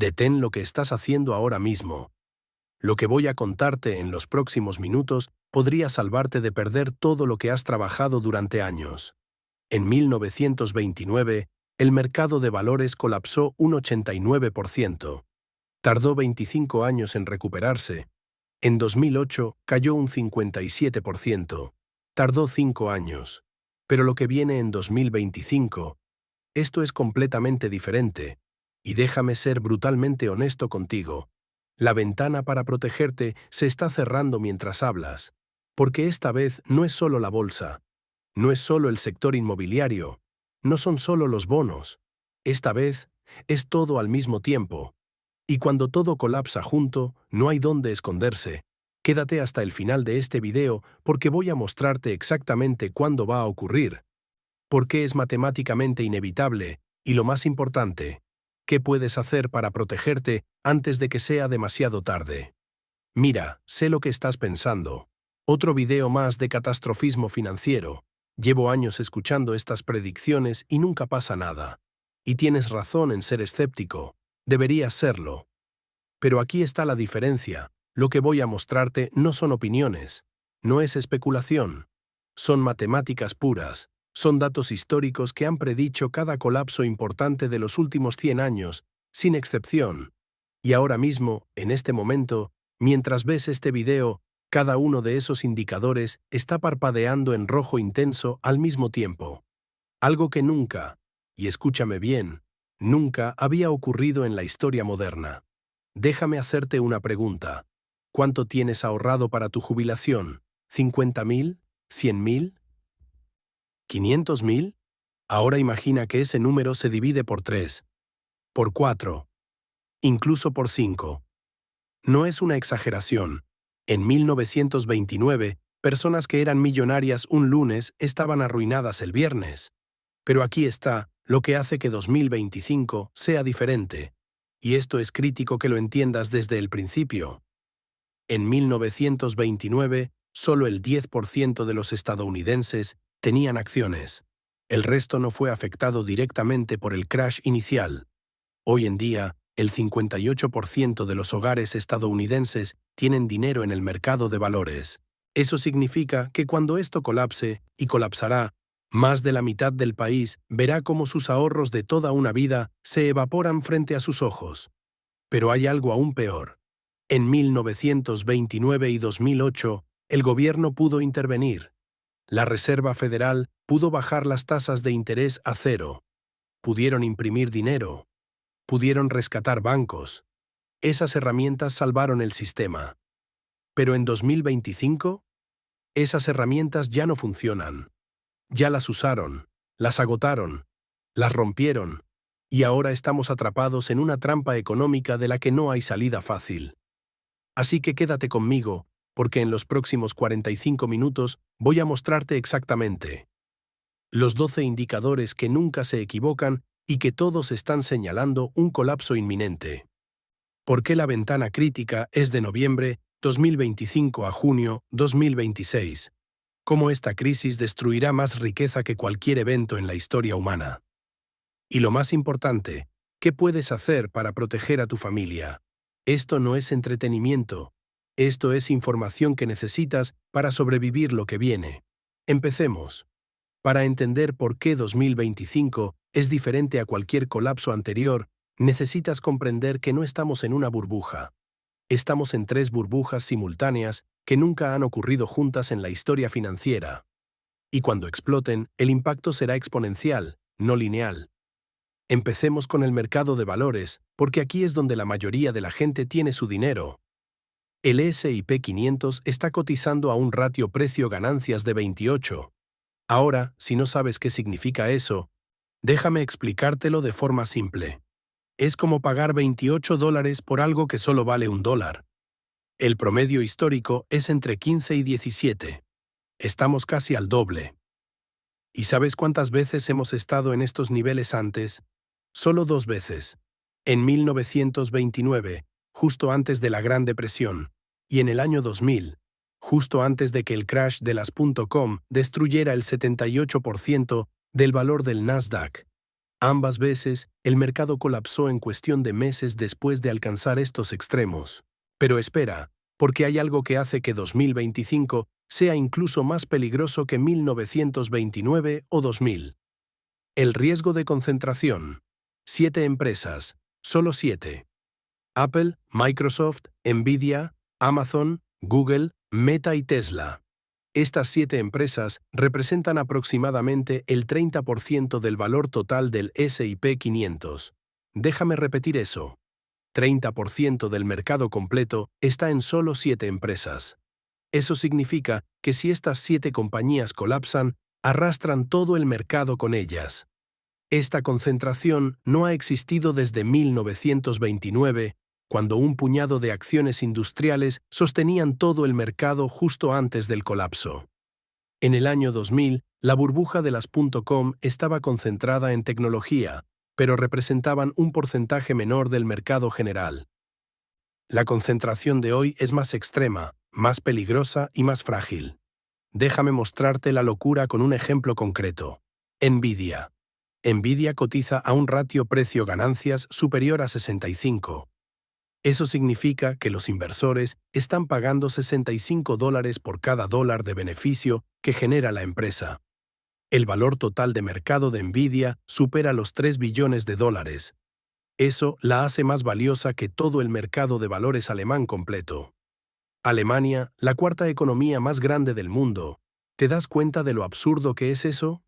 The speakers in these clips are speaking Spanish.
Detén lo que estás haciendo ahora mismo. Lo que voy a contarte en los próximos minutos podría salvarte de perder todo lo que has trabajado durante años. En 1929, el mercado de valores colapsó un 89%. Tardó 25 años en recuperarse. En 2008 cayó un 57%. Tardó 5 años. Pero lo que viene en 2025, esto es completamente diferente. Y déjame ser brutalmente honesto contigo. La ventana para protegerte se está cerrando mientras hablas. Porque esta vez no es solo la bolsa. No es solo el sector inmobiliario. No son solo los bonos. Esta vez es todo al mismo tiempo. Y cuando todo colapsa junto, no hay dónde esconderse. Quédate hasta el final de este video porque voy a mostrarte exactamente cuándo va a ocurrir, por qué es matemáticamente inevitable y, lo más importante, qué puedes hacer para protegerte antes de que sea demasiado tarde. Mira, sé lo que estás pensando. Otro video más de catastrofismo financiero. Llevo años escuchando estas predicciones y nunca pasa nada. Y tienes razón en ser escéptico. Deberías serlo. Pero aquí está la diferencia. Lo que voy a mostrarte no son opiniones. No es especulación. Son matemáticas puras. Son datos históricos que han predicho cada colapso importante de los últimos 100 años, sin excepción. Y ahora mismo, en este momento, mientras ves este video, cada uno de esos indicadores está parpadeando en rojo intenso al mismo tiempo. Algo que nunca, y escúchame bien, nunca había ocurrido en la historia moderna. Déjame hacerte una pregunta. ¿Cuánto tienes ahorrado para tu jubilación? ¿50.000? ¿100.000? ¿500.000? Ahora imagina que ese número se divide por 3, por 4, incluso por 5. No es una exageración. En 1929, personas que eran millonarias un lunes estaban arruinadas el viernes. Pero aquí está lo que hace que 2025 sea diferente. Y esto es crítico que lo entiendas desde el principio. En 1929, solo el 10% de los estadounidenses tenían acciones. El resto no fue afectado directamente por el crash inicial. Hoy en día, el 58% de los hogares estadounidenses tienen dinero en el mercado de valores. Eso significa que cuando esto colapse, y colapsará, más de la mitad del país verá cómo sus ahorros de toda una vida se evaporan frente a sus ojos. Pero hay algo aún peor. En 1929 y 2008, el gobierno pudo intervenir. La Reserva Federal pudo bajar las tasas de interés a cero. Pudieron imprimir dinero. Pudieron rescatar bancos. Esas herramientas salvaron el sistema. Pero en 2025, esas herramientas ya no funcionan. Ya las usaron, las agotaron, las rompieron, y ahora estamos atrapados en una trampa económica de la que no hay salida fácil. Así que quédate conmigo, porque en los próximos 45 minutos voy a mostrarte exactamente los 12 indicadores que nunca se equivocan y que todos están señalando un colapso inminente. ¿Por qué la ventana crítica es de noviembre 2025 a junio 2026? ¿Cómo esta crisis destruirá más riqueza que cualquier evento en la historia humana? Y lo más importante, ¿qué puedes hacer para proteger a tu familia? Esto no es entretenimiento. Esto es información que necesitas para sobrevivir lo que viene. Empecemos. Para entender por qué 2025 es diferente a cualquier colapso anterior, necesitas comprender que no estamos en una burbuja. Estamos en 3 burbujas simultáneas que nunca han ocurrido juntas en la historia financiera. Y cuando exploten, el impacto será exponencial, no lineal. Empecemos con el mercado de valores, porque aquí es donde la mayoría de la gente tiene su dinero. El S&P 500 está cotizando a un ratio precio-ganancias de 28. Ahora, si no sabes qué significa eso, déjame explicártelo de forma simple. Es como pagar $28 por algo que solo vale $1. El promedio histórico es entre 15 y 17. Estamos casi al doble. ¿Y sabes cuántas veces hemos estado en estos niveles antes? Solo 2 veces. En 1929, justo antes de la Gran Depresión, y en el año 2000, justo antes de que el crash de las .com destruyera el 78% del valor del Nasdaq. Ambas veces, el mercado colapsó en cuestión de meses después de alcanzar estos extremos. Pero espera, porque hay algo que hace que 2025 sea incluso más peligroso que 1929 o 2000. El riesgo de concentración. 7 empresas, solo 7. Apple, Microsoft, Nvidia, Amazon, Google, Meta y Tesla. Estas 7 empresas representan aproximadamente el 30% del valor total del S&P 500. Déjame repetir eso. 30% del mercado completo está en solo 7 empresas. Eso significa que si estas 7 compañías colapsan, arrastran todo el mercado con ellas. Esta concentración no ha existido desde 1929, cuando un puñado de acciones industriales sostenían todo el mercado justo antes del colapso. En el año 2000, la burbuja de las .com estaba concentrada en tecnología, pero representaban un porcentaje menor del mercado general. La concentración de hoy es más extrema, más peligrosa y más frágil. Déjame mostrarte la locura con un ejemplo concreto. Nvidia. Nvidia cotiza a un ratio precio-ganancias superior a 65. Eso significa que los inversores están pagando $65 por cada dólar de beneficio que genera la empresa. El valor total de mercado de Nvidia supera los 3 billones de dólares. Eso la hace más valiosa que todo el mercado de valores alemán completo. Alemania, la cuarta economía más grande del mundo. ¿Te das cuenta de lo absurdo que es eso?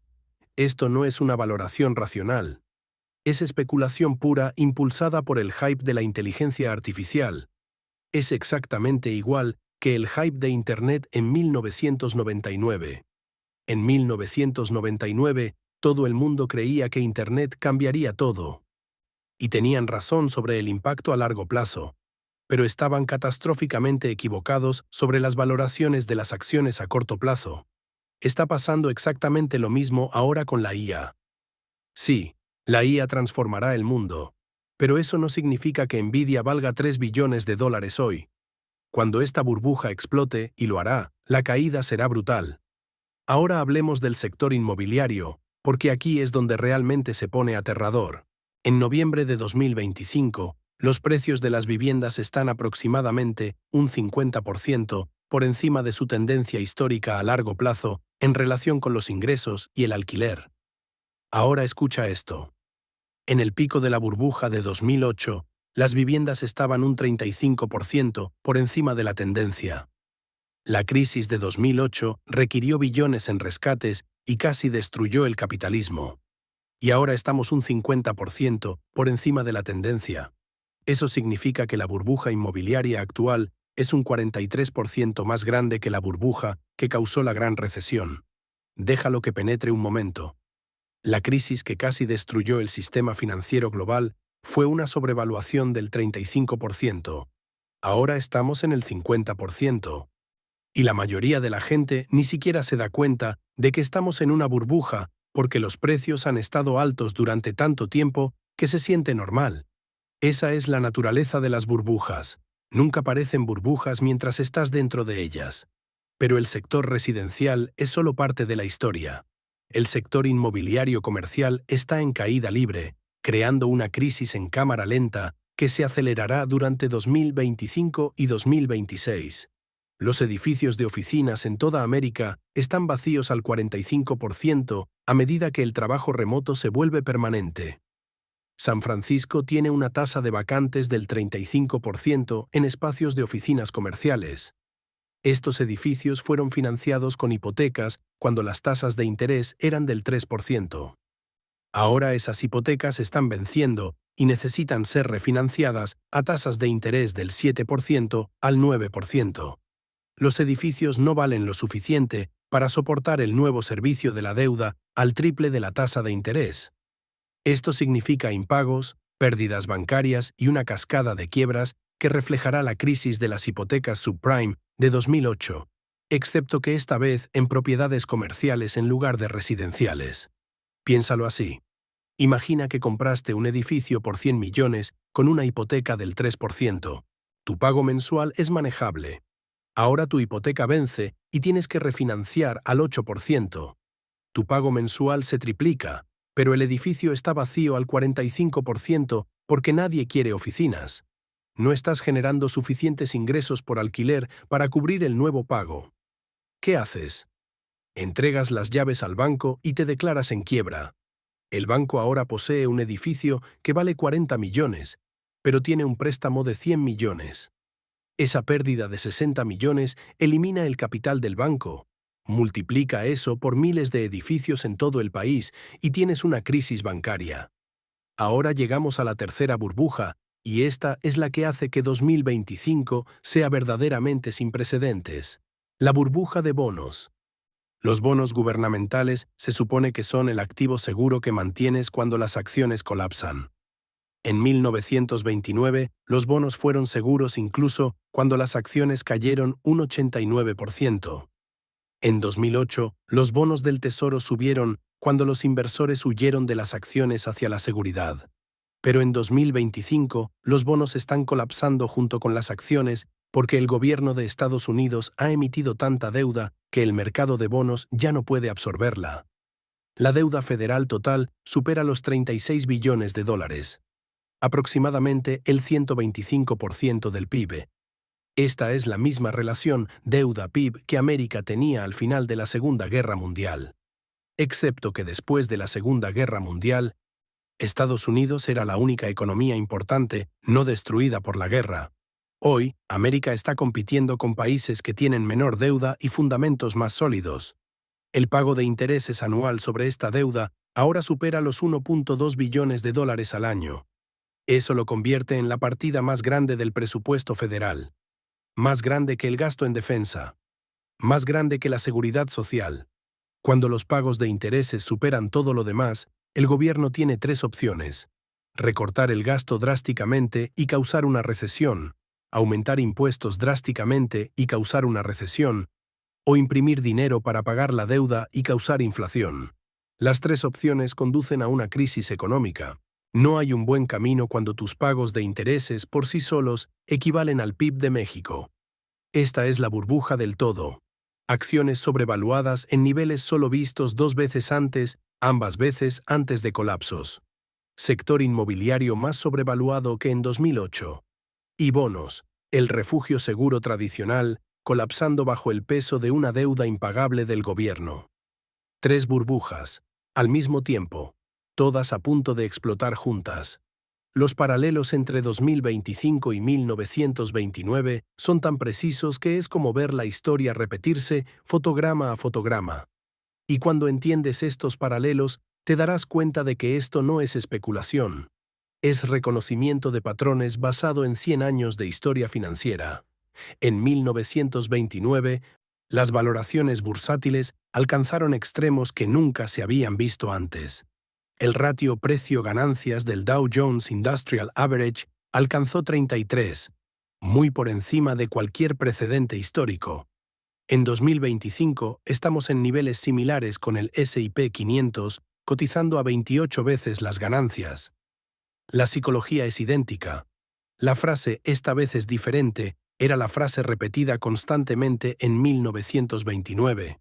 Esto no es una valoración racional. Es especulación pura impulsada por el hype de la inteligencia artificial. Es exactamente igual que el hype de Internet en 1999. En 1999, todo el mundo creía que Internet cambiaría todo. Y tenían razón sobre el impacto a largo plazo, pero estaban catastróficamente equivocados sobre las valoraciones de las acciones a corto plazo. Está pasando exactamente lo mismo ahora con la IA. Sí, la IA transformará el mundo, pero eso no significa que Nvidia valga 3 billones de dólares hoy. Cuando esta burbuja explote, y lo hará, la caída será brutal. Ahora hablemos del sector inmobiliario, porque aquí es donde realmente se pone aterrador. En noviembre de 2025, los precios de las viviendas están aproximadamente un 50% por encima de su tendencia histórica a largo plazo en relación con los ingresos y el alquiler. Ahora escucha esto. En el pico de la burbuja de 2008, las viviendas estaban un 35% por encima de la tendencia. La crisis de 2008 requirió billones en rescates y casi destruyó el capitalismo. Y ahora estamos un 50% por encima de la tendencia. Eso significa que la burbuja inmobiliaria actual es un 43% más grande que la burbuja que causó la gran recesión. Déjalo que penetre un momento. La crisis que casi destruyó el sistema financiero global fue una sobrevaluación del 35%. Ahora estamos en el 50%. Y la mayoría de la gente ni siquiera se da cuenta de que estamos en una burbuja porque los precios han estado altos durante tanto tiempo que se siente normal. Esa es la naturaleza de las burbujas. Nunca parecen burbujas mientras estás dentro de ellas. Pero el sector residencial es solo parte de la historia. El sector inmobiliario comercial está en caída libre, creando una crisis en cámara lenta que se acelerará durante 2025 y 2026. Los edificios de oficinas en toda América están vacíos al 45% a medida que el trabajo remoto se vuelve permanente. San Francisco tiene una tasa de vacantes del 35% en espacios de oficinas comerciales. Estos edificios fueron financiados con hipotecas cuando las tasas de interés eran del 3%. Ahora esas hipotecas están venciendo y necesitan ser refinanciadas a tasas de interés del 7% al 9%. Los edificios no valen lo suficiente para soportar el nuevo servicio de la deuda al triple de la tasa de interés. Esto significa impagos, pérdidas bancarias y una cascada de quiebras que reflejará la crisis de las hipotecas subprime de 2008, excepto que esta vez en propiedades comerciales en lugar de residenciales. Piénsalo así. Imagina que compraste un edificio por 100 millones con una hipoteca del 3%. Tu pago mensual es manejable. Ahora tu hipoteca vence y tienes que refinanciar al 8%. Tu pago mensual se triplica. pero el edificio está vacío al 45% porque nadie quiere oficinas. No estás generando suficientes ingresos por alquiler para cubrir el nuevo pago. ¿Qué haces? Entregas las llaves al banco y te declaras en quiebra. El banco ahora posee un edificio que vale 40 millones, pero tiene un préstamo de 100 millones. Esa pérdida de 60 millones elimina el capital del banco. Multiplica eso por miles de edificios en todo el país y tienes una crisis bancaria. Ahora llegamos a la tercera burbuja, y esta es la que hace que 2025 sea verdaderamente sin precedentes. La burbuja de bonos. Los bonos gubernamentales se supone que son el activo seguro que mantienes cuando las acciones colapsan. En 1929, los bonos fueron seguros incluso cuando las acciones cayeron un 89%. En 2008, los bonos del Tesoro subieron cuando los inversores huyeron de las acciones hacia la seguridad. Pero en 2025, los bonos están colapsando junto con las acciones porque el gobierno de Estados Unidos ha emitido tanta deuda que el mercado de bonos ya no puede absorberla. La deuda federal total supera los 36 billones de dólares, aproximadamente el 125% del PIB. Esta es la misma relación deuda-PIB que América tenía al final de la Segunda Guerra Mundial. Excepto que después de la Segunda Guerra Mundial, Estados Unidos era la única economía importante no destruida por la guerra. Hoy, América está compitiendo con países que tienen menor deuda y fundamentos más sólidos. El pago de intereses anual sobre esta deuda ahora supera los 1.2 billones de dólares al año. Eso lo convierte en la partida más grande del presupuesto federal. Más grande que el gasto en defensa. Más grande que la seguridad social. Cuando los pagos de intereses superan todo lo demás, el gobierno tiene tres opciones: recortar el gasto drásticamente y causar una recesión, aumentar impuestos drásticamente y causar una recesión, o imprimir dinero para pagar la deuda y causar inflación. Las tres opciones conducen a una crisis económica. No hay un buen camino cuando tus pagos de intereses por sí solos equivalen al PIB de México. Esta es la burbuja del todo. Acciones sobrevaluadas en niveles solo vistos dos veces antes, ambas veces antes de colapsos. Sector inmobiliario más sobrevaluado que en 2008. Y bonos, el refugio seguro tradicional, colapsando bajo el peso de una deuda impagable del gobierno. Tres burbujas, al mismo tiempo, todas a punto de explotar juntas. Los paralelos entre 2025 y 1929 son tan precisos que es como ver la historia repetirse fotograma a fotograma. Y cuando entiendes estos paralelos, te darás cuenta de que esto no es especulación. Es reconocimiento de patrones basado en 100 años de historia financiera. En 1929, las valoraciones bursátiles alcanzaron extremos que nunca se habían visto antes. El ratio precio-ganancias del Dow Jones Industrial Average alcanzó 33, muy por encima de cualquier precedente histórico. En 2025 estamos en niveles similares con el S&P 500, cotizando a 28 veces las ganancias. La psicología es idéntica. La frase «esta vez es diferente» era la frase repetida constantemente en 1929.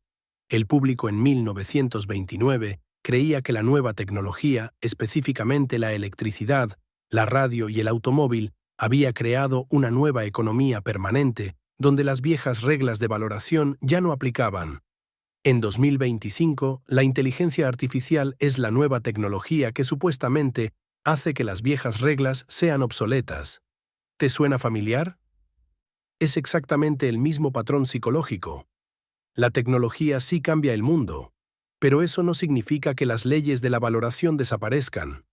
El público en 1929 creía que la nueva tecnología, específicamente la electricidad, la radio y el automóvil, había creado una nueva economía permanente donde las viejas reglas de valoración ya no aplicaban. En 2025, la inteligencia artificial es la nueva tecnología que supuestamente hace que las viejas reglas sean obsoletas. ¿Te suena familiar? Es exactamente el mismo patrón psicológico. La tecnología sí cambia el mundo, pero eso no significa que las leyes de la valoración desaparezcan.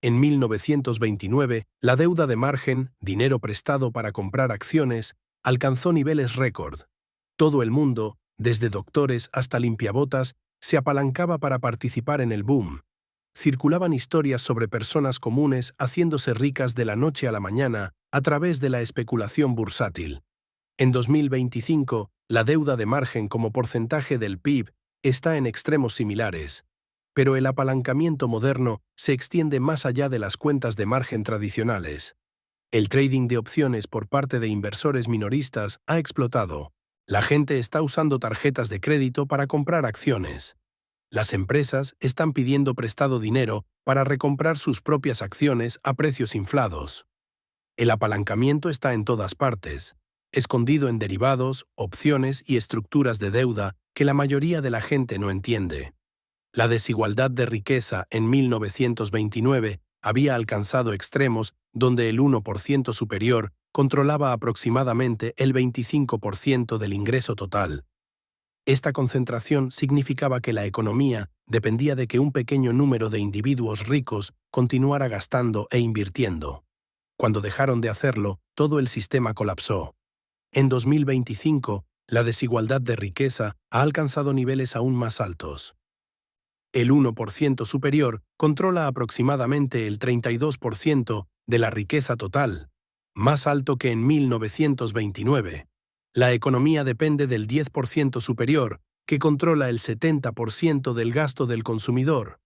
En 1929, la deuda de margen, dinero prestado para comprar acciones, alcanzó niveles récord. Todo el mundo, desde doctores hasta limpiabotas, se apalancaba para participar en el boom. Circulaban historias sobre personas comunes haciéndose ricas de la noche a la mañana a través de la especulación bursátil. En 2025, la deuda de margen como porcentaje del PIB está en extremos similares, pero el apalancamiento moderno se extiende más allá de las cuentas de margen tradicionales. El trading de opciones por parte de inversores minoristas ha explotado. La gente está usando tarjetas de crédito para comprar acciones. Las empresas están pidiendo prestado dinero para recomprar sus propias acciones a precios inflados. El apalancamiento está en todas partes, escondido en derivados, opciones y estructuras de deuda que la mayoría de la gente no entiende. La desigualdad de riqueza en 1929 había alcanzado extremos donde el 1% superior controlaba aproximadamente el 25% del ingreso total. Esta concentración significaba que la economía dependía de que un pequeño número de individuos ricos continuara gastando e invirtiendo. Cuando dejaron de hacerlo, todo el sistema colapsó. En 2025, la desigualdad de riqueza ha alcanzado niveles aún más altos. El 1% superior controla aproximadamente el 32% de la riqueza total, más alto que en 1929. La economía depende del 10% superior, que controla el 70% del gasto del consumidor.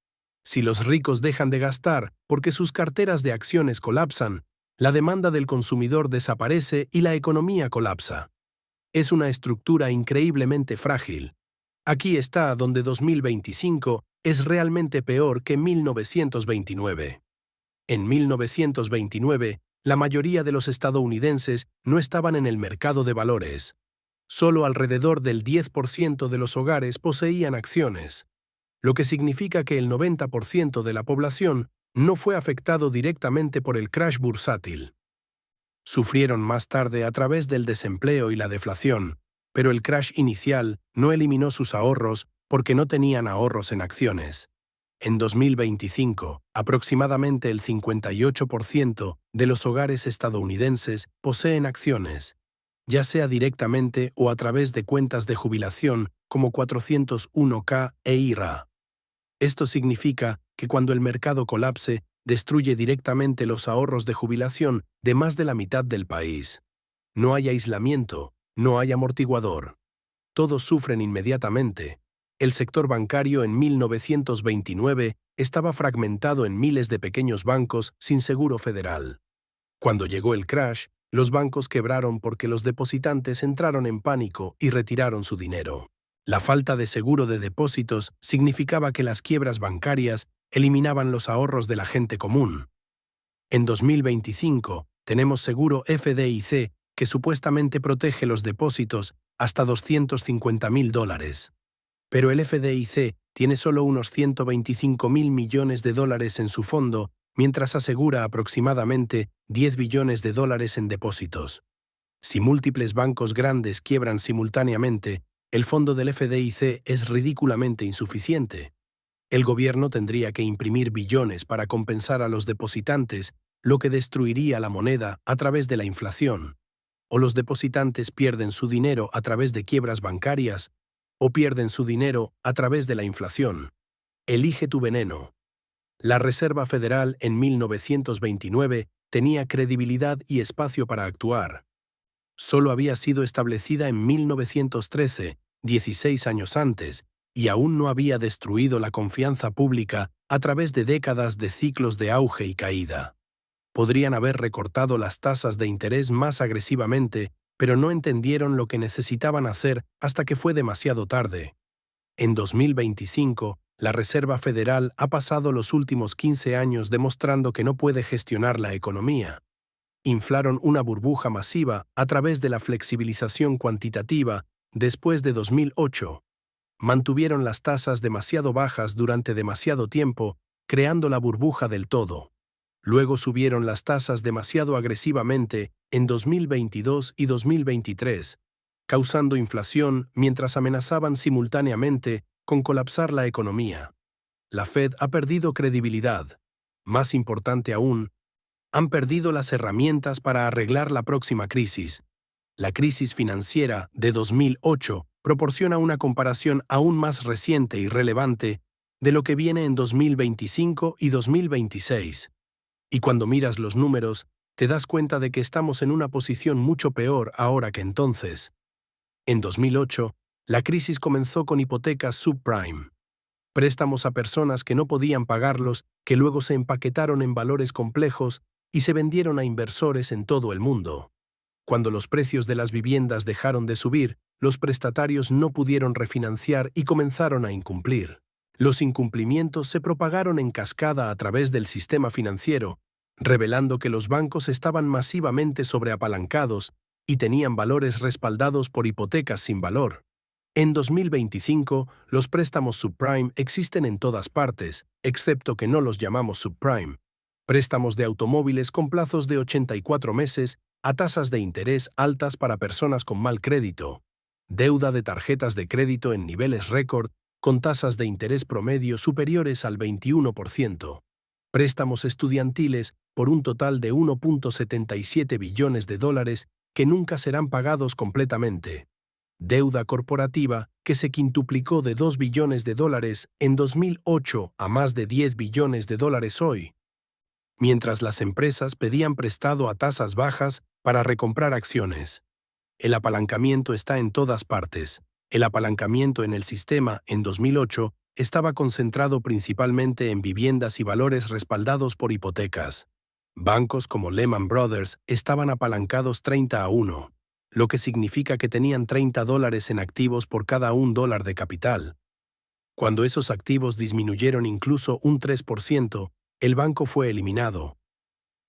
Si los ricos dejan de gastar porque sus carteras de acciones colapsan, la demanda del consumidor desaparece y la economía colapsa. Es una estructura increíblemente frágil. Aquí está donde 2025 es realmente peor que 1929. En 1929, la mayoría de los estadounidenses no estaban en el mercado de valores. Solo alrededor del 10% de los hogares poseían acciones, lo que significa que el 90% de la población no fue afectado directamente por el crash bursátil. Sufrieron más tarde a través del desempleo y la deflación, pero el crash inicial no eliminó sus ahorros porque no tenían ahorros en acciones. En 2025, aproximadamente el 58% de los hogares estadounidenses poseen acciones, ya sea directamente o a través de cuentas de jubilación como 401k e IRA. Esto significa que cuando el mercado colapse, destruye directamente los ahorros de jubilación de más de la mitad del país. No hay aislamiento, no hay amortiguador. Todos sufren inmediatamente. El sector bancario en 1929 estaba fragmentado en miles de pequeños bancos sin seguro federal. Cuando llegó el crash, los bancos quebraron porque los depositantes entraron en pánico y retiraron su dinero. La falta de seguro de depósitos significaba que las quiebras bancarias eliminaban los ahorros de la gente común. En 2025, tenemos seguro FDIC que supuestamente protege los depósitos hasta $250.000. Pero el FDIC tiene solo unos $125.000 millones en su fondo, mientras asegura aproximadamente $10 billones en depósitos. Si múltiples bancos grandes quiebran simultáneamente, el fondo del FDIC es ridículamente insuficiente. El gobierno tendría que imprimir billones para compensar a los depositantes, lo que destruiría la moneda a través de la inflación. O los depositantes pierden su dinero a través de quiebras bancarias, o pierden su dinero a través de la inflación. Elige tu veneno. La Reserva Federal en 1929 tenía credibilidad y espacio para actuar. Solo había sido establecida en 1913, 16 años antes, y aún no había destruido la confianza pública a través de décadas de ciclos de auge y caída. Podrían haber recortado las tasas de interés más agresivamente, pero no entendieron lo que necesitaban hacer hasta que fue demasiado tarde. En 2025, la Reserva Federal ha pasado los últimos 15 años demostrando que no puede gestionar la economía. Inflaron una burbuja masiva a través de la flexibilización cuantitativa después de 2008. Mantuvieron las tasas demasiado bajas durante demasiado tiempo, creando la burbuja del todo. Luego subieron las tasas demasiado agresivamente en 2022 y 2023, causando inflación mientras amenazaban simultáneamente con colapsar la economía. La Fed ha perdido credibilidad. Más importante aún, han perdido las herramientas para arreglar la próxima crisis. La crisis financiera de 2008 proporciona una comparación aún más reciente y relevante de lo que viene en 2025 y 2026. Y cuando miras los números, te das cuenta de que estamos en una posición mucho peor ahora que entonces. En 2008, la crisis comenzó con hipotecas subprime, préstamos a personas que no podían pagarlos, que luego se empaquetaron en valores complejos y se vendieron a inversores en todo el mundo. Cuando los precios de las viviendas dejaron de subir, los prestatarios no pudieron refinanciar y comenzaron a incumplir. Los incumplimientos se propagaron en cascada a través del sistema financiero, revelando que los bancos estaban masivamente sobreapalancados y tenían valores respaldados por hipotecas sin valor. En 2025, los préstamos subprime existen en todas partes, excepto que no los llamamos subprime. Préstamos de automóviles con plazos de 84 meses a tasas de interés altas para personas con mal crédito. Deuda de tarjetas de crédito en niveles récord con tasas de interés promedio superiores al 21%. Préstamos estudiantiles por un total de 1.77 billones de dólares que nunca serán pagados completamente. Deuda corporativa que se quintuplicó de 2 billones de dólares en 2008 a más de 10 billones de dólares hoy. Mientras las empresas pedían prestado a tasas bajas para recomprar acciones. El apalancamiento está en todas partes. El apalancamiento en el sistema en 2008 estaba concentrado principalmente en viviendas y valores respaldados por hipotecas. Bancos como Lehman Brothers estaban apalancados 30-1, lo que significa que tenían $30 en activos por cada $1 de capital. Cuando esos activos disminuyeron incluso un 3%, el banco fue eliminado.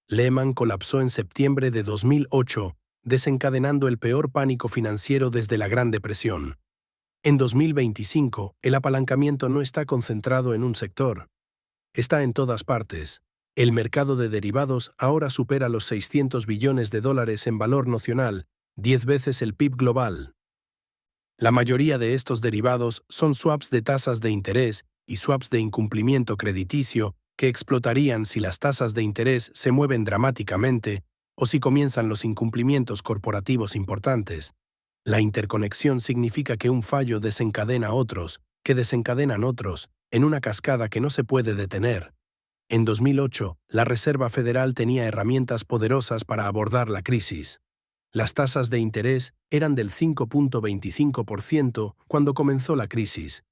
Lehman colapsó en septiembre de 2008, desencadenando el peor pánico financiero desde la Gran Depresión. En 2025, el apalancamiento no está concentrado en un sector. Está en todas partes. El mercado de derivados ahora supera los 600 billones de dólares en valor nocional, 10 veces el PIB global. La mayoría de estos derivados son swaps de tasas de interés y swaps de incumplimiento crediticio que explotarían si las tasas de interés se mueven dramáticamente o si comienzan los incumplimientos corporativos importantes. La interconexión significa que un fallo desencadena otros, que desencadenan otros, en una cascada que no se puede detener. En 2008, la Reserva Federal tenía herramientas poderosas para abordar la crisis. Las tasas de interés eran del 5.25% cuando comenzó la crisis,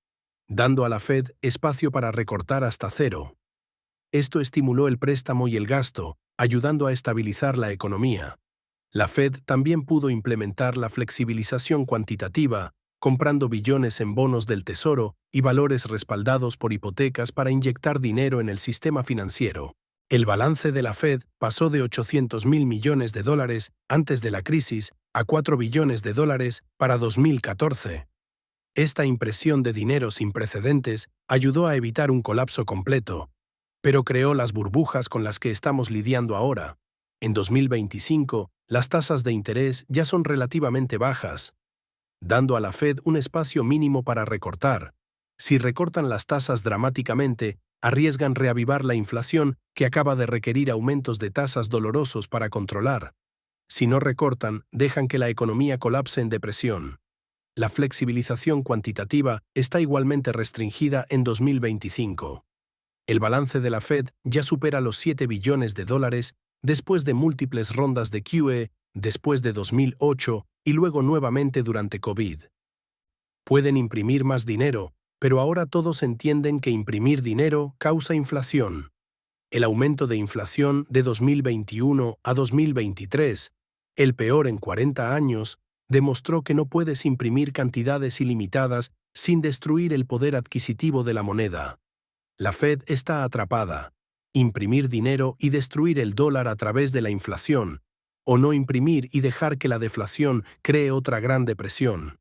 dando a la Fed espacio para recortar hasta cero. Esto estimuló el préstamo y el gasto, ayudando a estabilizar la economía. La Fed también pudo implementar la flexibilización cuantitativa, comprando billones en bonos del Tesoro y valores respaldados por hipotecas para inyectar dinero en el sistema financiero. El balance de la Fed pasó de 800.000 millones de dólares antes de la crisis a 4 billones de dólares para 2014. Esta impresión de dinero sin precedentes ayudó a evitar un colapso completo, pero creó las burbujas con las que estamos lidiando ahora. En 2025, las tasas de interés ya son relativamente bajas, dando a la Fed un espacio mínimo para recortar. Si recortan las tasas dramáticamente, arriesgan reavivar la inflación que acaba de requerir aumentos de tasas dolorosos para controlar. Si no recortan, dejan que la economía colapse en depresión. La flexibilización cuantitativa está igualmente restringida en 2025. El balance de la Fed ya supera los 7 billones de dólares después de múltiples rondas de QE, después de 2008 y luego nuevamente durante COVID. Pueden imprimir más dinero, pero ahora todos entienden que imprimir dinero causa inflación. El aumento de inflación de 2021 a 2023, el peor en 40 años, demostró que no puedes imprimir cantidades ilimitadas sin destruir el poder adquisitivo de la moneda. La Fed está atrapada. Imprimir dinero y destruir el dólar a través de la inflación, o no imprimir y dejar que la deflación cree otra gran depresión.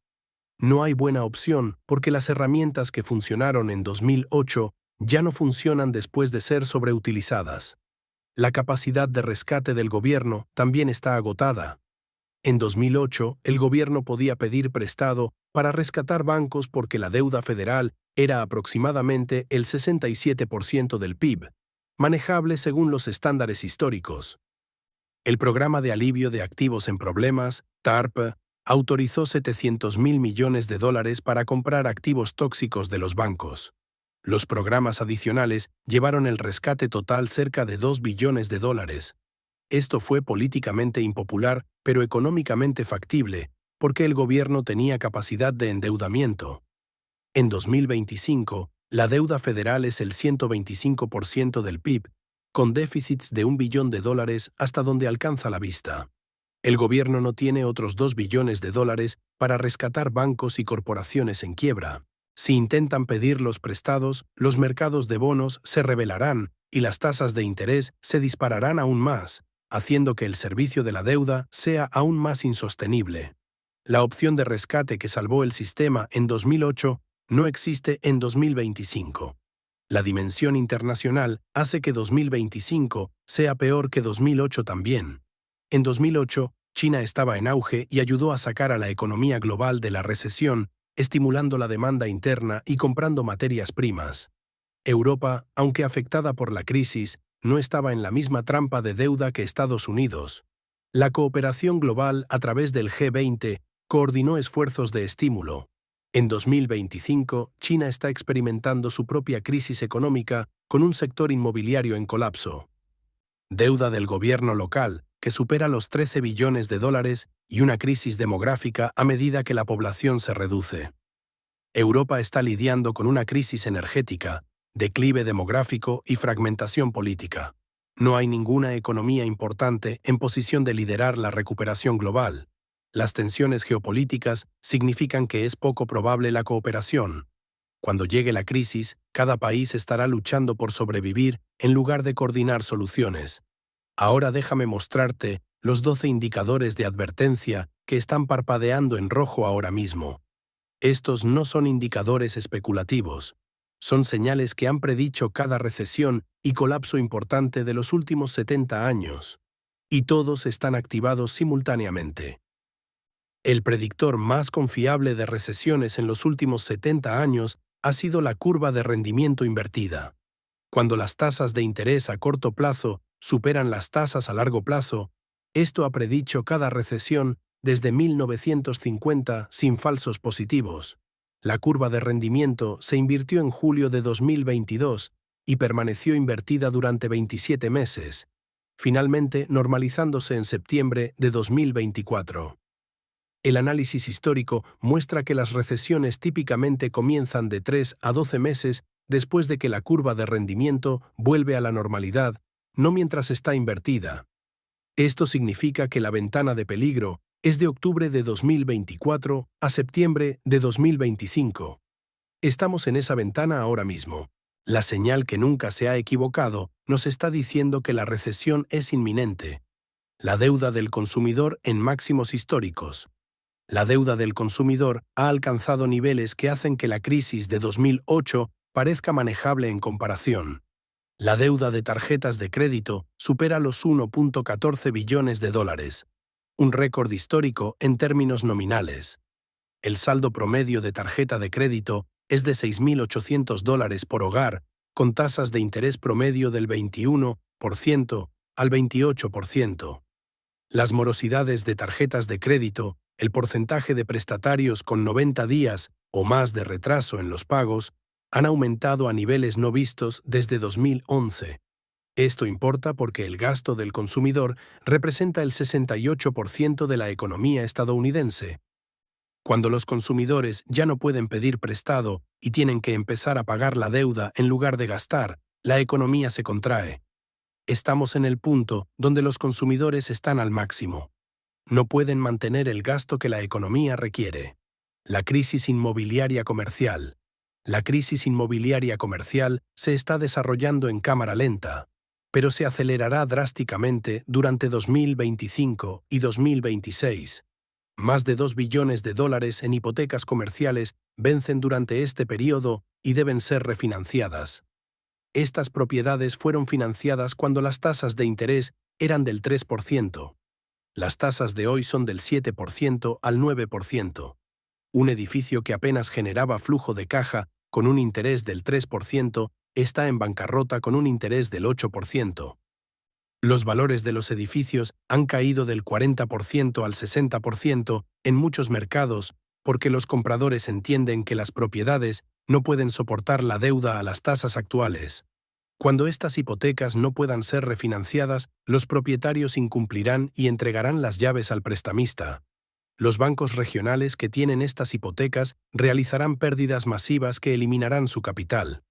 No hay buena opción porque las herramientas que funcionaron en 2008 ya no funcionan después de ser sobreutilizadas. La capacidad de rescate del gobierno también está agotada. En 2008, el gobierno podía pedir prestado para rescatar bancos porque la deuda federal era aproximadamente el 67% del PIB, manejable según los estándares históricos. El Programa de Alivio de Activos en Problemas, TARP, autorizó 700.000 millones de dólares para comprar activos tóxicos de los bancos. Los programas adicionales llevaron el rescate total cerca de 2 billones de dólares. Esto fue políticamente impopular, pero económicamente factible, porque el gobierno tenía capacidad de endeudamiento. En 2025, la deuda federal es el 125% del PIB, con déficits de $1 billón hasta donde alcanza la vista. El gobierno no tiene otros 2 billones de dólares para rescatar bancos y corporaciones en quiebra. Si intentan pedir los prestados, los mercados de bonos se revelarán y las tasas de interés se dispararán aún más, haciendo que el servicio de la deuda sea aún más insostenible. La opción de rescate que salvó el sistema en 2008 no existe en 2025. La dimensión internacional hace que 2025 sea peor que 2008 también. En 2008, China estaba en auge y ayudó a sacar a la economía global de la recesión, estimulando la demanda interna y comprando materias primas. Europa, aunque afectada por la crisis, no estaba en la misma trampa de deuda que Estados Unidos. La cooperación global a través del G20 coordinó esfuerzos de estímulo. En 2025, China está experimentando su propia crisis económica con un sector inmobiliario en colapso. Deuda del gobierno local, que supera los 13 billones de dólares, y una crisis demográfica a medida que la población se reduce. Europa está lidiando con una crisis energética, declive demográfico y fragmentación política. No hay ninguna economía importante en posición de liderar la recuperación global. Las tensiones geopolíticas significan que es poco probable la cooperación. Cuando llegue la crisis, cada país estará luchando por sobrevivir en lugar de coordinar soluciones. Ahora déjame mostrarte los 12 indicadores de advertencia que están parpadeando en rojo ahora mismo. Estos no son indicadores especulativos. Son señales que han predicho cada recesión y colapso importante de los últimos 70 años. Y todos están activados simultáneamente. El predictor más confiable de recesiones en los últimos 70 años ha sido la curva de rendimiento invertida. Cuando las tasas de interés a corto plazo superan las tasas a largo plazo, esto ha predicho cada recesión desde 1950 sin falsos positivos. La curva de rendimiento se invirtió en julio de 2022 y permaneció invertida durante 27 meses, finalmente normalizándose en septiembre de 2024. El análisis histórico muestra que las recesiones típicamente comienzan de 3 a 12 meses después de que la curva de rendimiento vuelve a la normalidad, no mientras está invertida. Esto significa que la ventana de peligro es de octubre de 2024 a septiembre de 2025. Estamos en esa ventana ahora mismo. La señal que nunca se ha equivocado nos está diciendo que la recesión es inminente. La deuda del consumidor en máximos históricos. La deuda del consumidor ha alcanzado niveles que hacen que la crisis de 2008 parezca manejable en comparación. La deuda de tarjetas de crédito supera los 1.14 billones de dólares, un récord histórico en términos nominales. El saldo promedio de tarjeta de crédito es de $6.800 por hogar, con tasas de interés promedio del 21% al 28%. Las morosidades de tarjetas de crédito, el porcentaje de prestatarios con 90 días o más de retraso en los pagos, han aumentado a niveles no vistos desde 2011. Esto importa porque el gasto del consumidor representa el 68% de la economía estadounidense. Cuando los consumidores ya no pueden pedir prestado y tienen que empezar a pagar la deuda en lugar de gastar, la economía se contrae. Estamos en el punto donde los consumidores están al máximo. No pueden mantener el gasto que la economía requiere. La crisis inmobiliaria comercial. La crisis inmobiliaria comercial se está desarrollando en cámara lenta, pero se acelerará drásticamente durante 2025 y 2026. Más de 2 billones de dólares en hipotecas comerciales vencen durante este periodo y deben ser refinanciadas. Estas propiedades fueron financiadas cuando las tasas de interés eran del 3%. Las tasas de hoy son del 7% al 9%. Un edificio que apenas generaba flujo de caja con un interés del 3% está en bancarrota con un interés del 8%. Los valores de los edificios han caído del 40% al 60% en muchos mercados porque los compradores entienden que las propiedades no pueden soportar la deuda a las tasas actuales. Cuando estas hipotecas no puedan ser refinanciadas, los propietarios incumplirán y entregarán las llaves al prestamista. Los bancos regionales que tienen estas hipotecas realizarán pérdidas masivas que eliminarán su capital.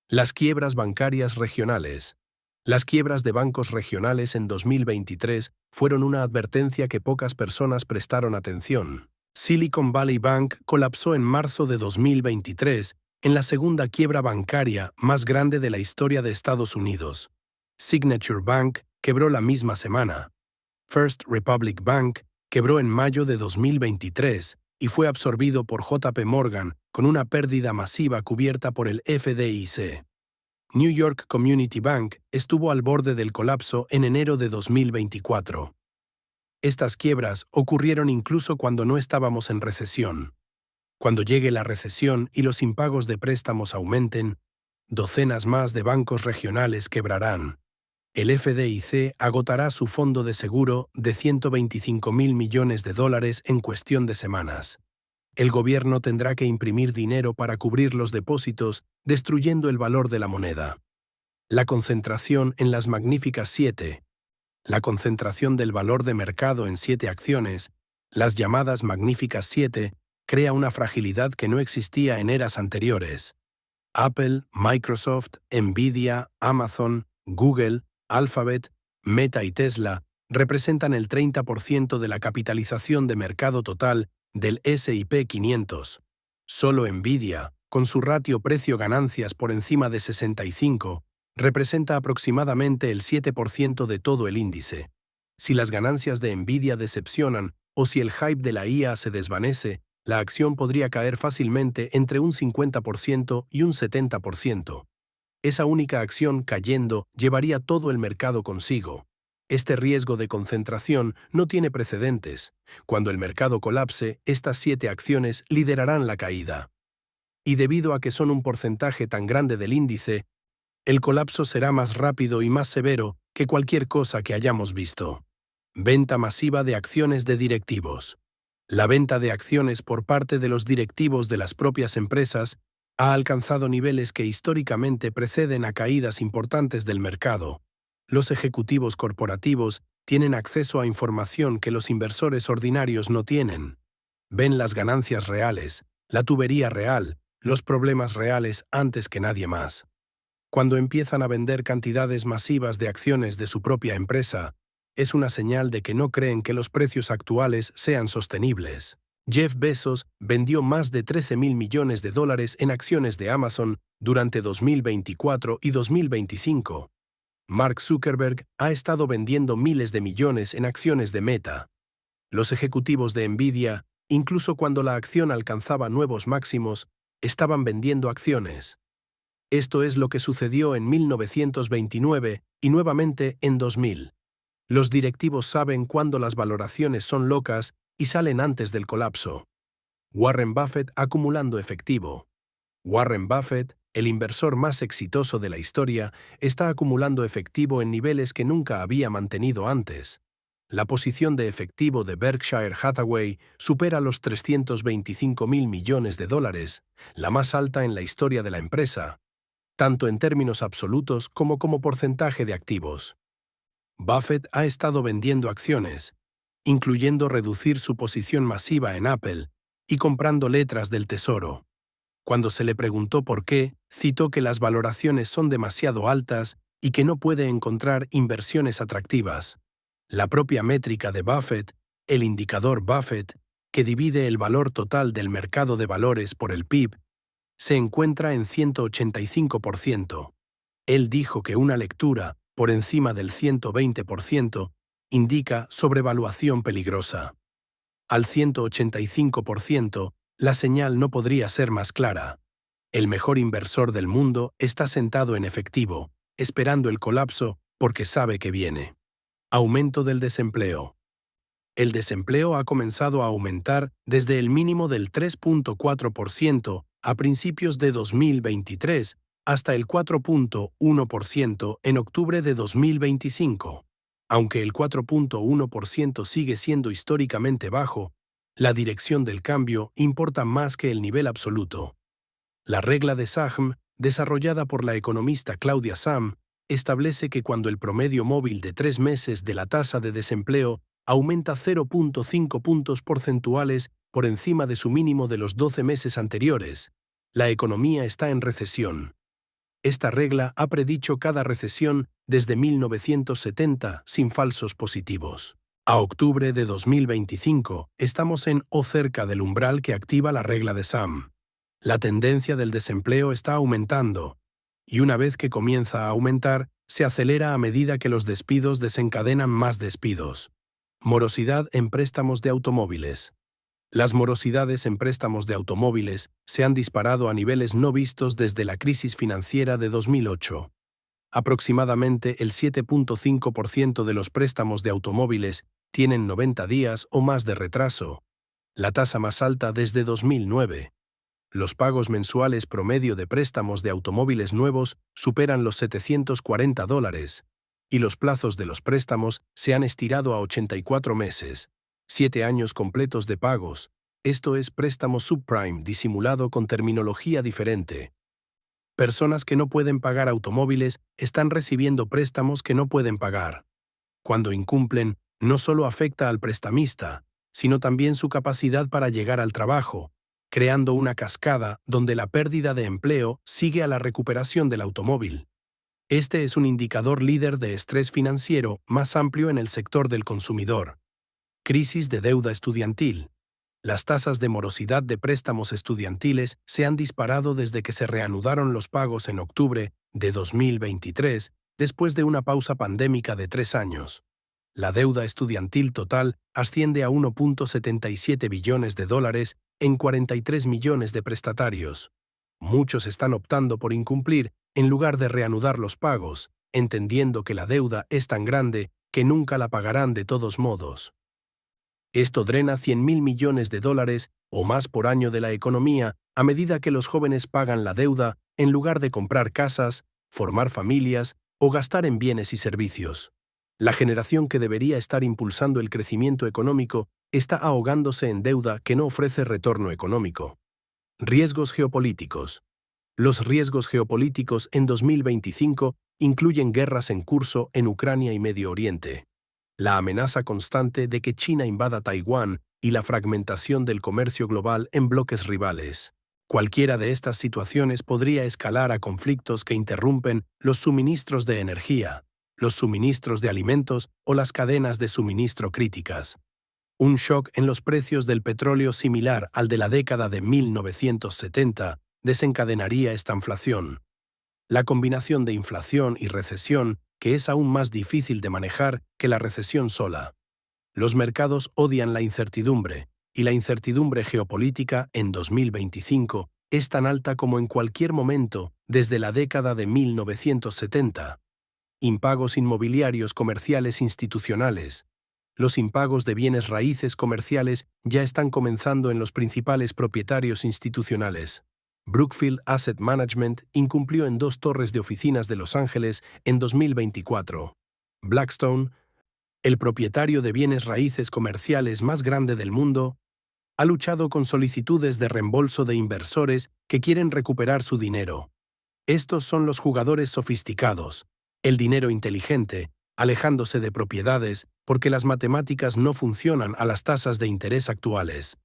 Las quiebras bancarias regionales. Las quiebras de bancos regionales en 2023 fueron una advertencia que pocas personas prestaron atención. Silicon Valley Bank colapsó en marzo de 2023 en la segunda quiebra bancaria más grande de la historia de Estados Unidos. Signature Bank quebró la misma semana. First Republic Bank quebró en mayo de 2023 y fue absorbido por JP Morgan con una pérdida masiva cubierta por el FDIC. New York Community Bank estuvo al borde del colapso en enero de 2024. Estas quiebras ocurrieron incluso cuando no estábamos en recesión. Cuando llegue la recesión y los impagos de préstamos aumenten, docenas más de bancos regionales quebrarán. El FDIC agotará su fondo de seguro de $125.000 millones en cuestión de semanas. El gobierno tendrá que imprimir dinero para cubrir los depósitos, destruyendo el valor de la moneda. La concentración en las magníficas 7. La concentración del valor de mercado en 7 acciones, las llamadas magníficas 7, crea una fragilidad que no existía en eras anteriores. Apple, Microsoft, Nvidia, Amazon, Google, Alphabet, Meta y Tesla representan el 30% de la capitalización de mercado total del S&P 500. Solo Nvidia, con su ratio precio-ganancias por encima de 65, representa aproximadamente el 7% de todo el índice. Si las ganancias de Nvidia decepcionan o si el hype de la IA se desvanece, la acción podría caer fácilmente entre un 50% y un 70%. Esa única acción cayendo llevaría todo el mercado consigo. Este riesgo de concentración no tiene precedentes. Cuando el mercado colapse, estas 7 acciones liderarán la caída. Y debido a que son un porcentaje tan grande del índice, el colapso será más rápido y más severo que cualquier cosa que hayamos visto. Venta masiva de acciones de directivos. La venta de acciones por parte de los directivos de las propias empresas ha alcanzado niveles que históricamente preceden a caídas importantes del mercado. Los ejecutivos corporativos tienen acceso a información que los inversores ordinarios no tienen. Ven las ganancias reales, la tubería real, los problemas reales antes que nadie más. Cuando empiezan a vender cantidades masivas de acciones de su propia empresa, es una señal de que no creen que los precios actuales sean sostenibles. Jeff Bezos vendió más de $13.000 millones en acciones de Amazon durante 2024 y 2025. Mark Zuckerberg ha estado vendiendo miles de millones en acciones de Meta. Los ejecutivos de Nvidia, incluso cuando la acción alcanzaba nuevos máximos, estaban vendiendo acciones. Esto es lo que sucedió en 1929 y nuevamente en 2000. Los directivos saben cuándo las valoraciones son locas y salen antes del colapso. Warren Buffett acumulando efectivo. Warren Buffett, el inversor más exitoso de la historia, está acumulando efectivo en niveles que nunca había mantenido antes. La posición de efectivo de Berkshire Hathaway supera los $325.000 millones, la más alta en la historia de la empresa, tanto en términos absolutos como porcentaje de activos. Buffett ha estado vendiendo acciones, incluyendo reducir su posición masiva en Apple y comprando letras del Tesoro. Cuando se le preguntó por qué, citó que las valoraciones son demasiado altas y que no puede encontrar inversiones atractivas. La propia métrica de Buffett, el indicador Buffett, que divide el valor total del mercado de valores por el PIB, se encuentra en 185%. Él dijo que una lectura por encima del 120% indica sobrevaluación peligrosa. Al 185%, la señal no podría ser más clara. El mejor inversor del mundo está sentado en efectivo, esperando el colapso porque sabe que viene. Aumento del desempleo. El desempleo ha comenzado a aumentar desde el mínimo del 3.4% a principios de 2023 hasta el 4.1% en octubre de 2025. Aunque el 4.1% sigue siendo históricamente bajo, la dirección del cambio importa más que el nivel absoluto. La regla de Sahm, desarrollada por la economista Claudia Sahm, establece que cuando el promedio móvil de 3 meses de la tasa de desempleo aumenta 0.5 puntos porcentuales por encima de su mínimo de los 12 meses anteriores, la economía está en recesión. Esta regla ha predicho cada recesión desde 1970 sin falsos positivos. A octubre de 2025, estamos en o cerca del umbral que activa la regla de Sam. La tendencia del desempleo está aumentando, y una vez que comienza a aumentar, se acelera a medida que los despidos desencadenan más despidos. Morosidad en préstamos de automóviles. Las morosidades en préstamos de automóviles se han disparado a niveles no vistos desde la crisis financiera de 2008. Aproximadamente el 7.5% de los préstamos de automóviles tienen 90 días o más de retraso, la tasa más alta desde 2009. Los pagos mensuales promedio de préstamos de automóviles nuevos superan los $740, y los plazos de los préstamos se han estirado a 84 meses, 7 años completos de pagos. Esto es préstamo subprime disimulado con terminología diferente. Personas que no pueden pagar automóviles están recibiendo préstamos que no pueden pagar. Cuando incumplen, no solo afecta al prestamista, sino también su capacidad para llegar al trabajo, creando una cascada donde la pérdida de empleo sigue a la recuperación del automóvil. Este es un indicador líder de estrés financiero más amplio en el sector del consumidor. Crisis de deuda estudiantil. Las tasas de morosidad de préstamos estudiantiles se han disparado desde que se reanudaron los pagos en octubre de 2023, después de una pausa pandémica de 3 años. La deuda estudiantil total asciende a $1.77 billones en 43 millones de prestatarios. Muchos están optando por incumplir en lugar de reanudar los pagos, entendiendo que la deuda es tan grande que nunca la pagarán de todos modos. Esto drena $100.000 millones o más por año de la economía a medida que los jóvenes pagan la deuda en lugar de comprar casas, formar familias o gastar en bienes y servicios. La generación que debería estar impulsando el crecimiento económico está ahogándose en deuda que no ofrece retorno económico. Riesgos geopolíticos. Los riesgos geopolíticos en 2025 incluyen guerras en curso en Ucrania y Medio Oriente, la amenaza constante de que China invada Taiwán y la fragmentación del comercio global en bloques rivales. Cualquiera de estas situaciones podría escalar a conflictos que interrumpen los suministros de energía, los suministros de alimentos o las cadenas de suministro críticas. Un shock en los precios del petróleo similar al de la década de 1970 desencadenaría esta inflación. La combinación de inflación y recesión, que es aún más difícil de manejar que la recesión sola. Los mercados odian la incertidumbre, y la incertidumbre geopolítica en 2025 es tan alta como en cualquier momento desde la década de 1970. Impagos inmobiliarios comerciales institucionales. Los impagos de bienes raíces comerciales ya están comenzando en los principales propietarios institucionales. Brookfield Asset Management incumplió en 2 torres de oficinas de Los Ángeles en 2024. Blackstone, el propietario de bienes raíces comerciales más grande del mundo, ha luchado con solicitudes de reembolso de inversores que quieren recuperar su dinero. Estos son los jugadores sofisticados, el dinero inteligente, alejándose de propiedades porque las matemáticas no funcionan a las tasas de interés actuales.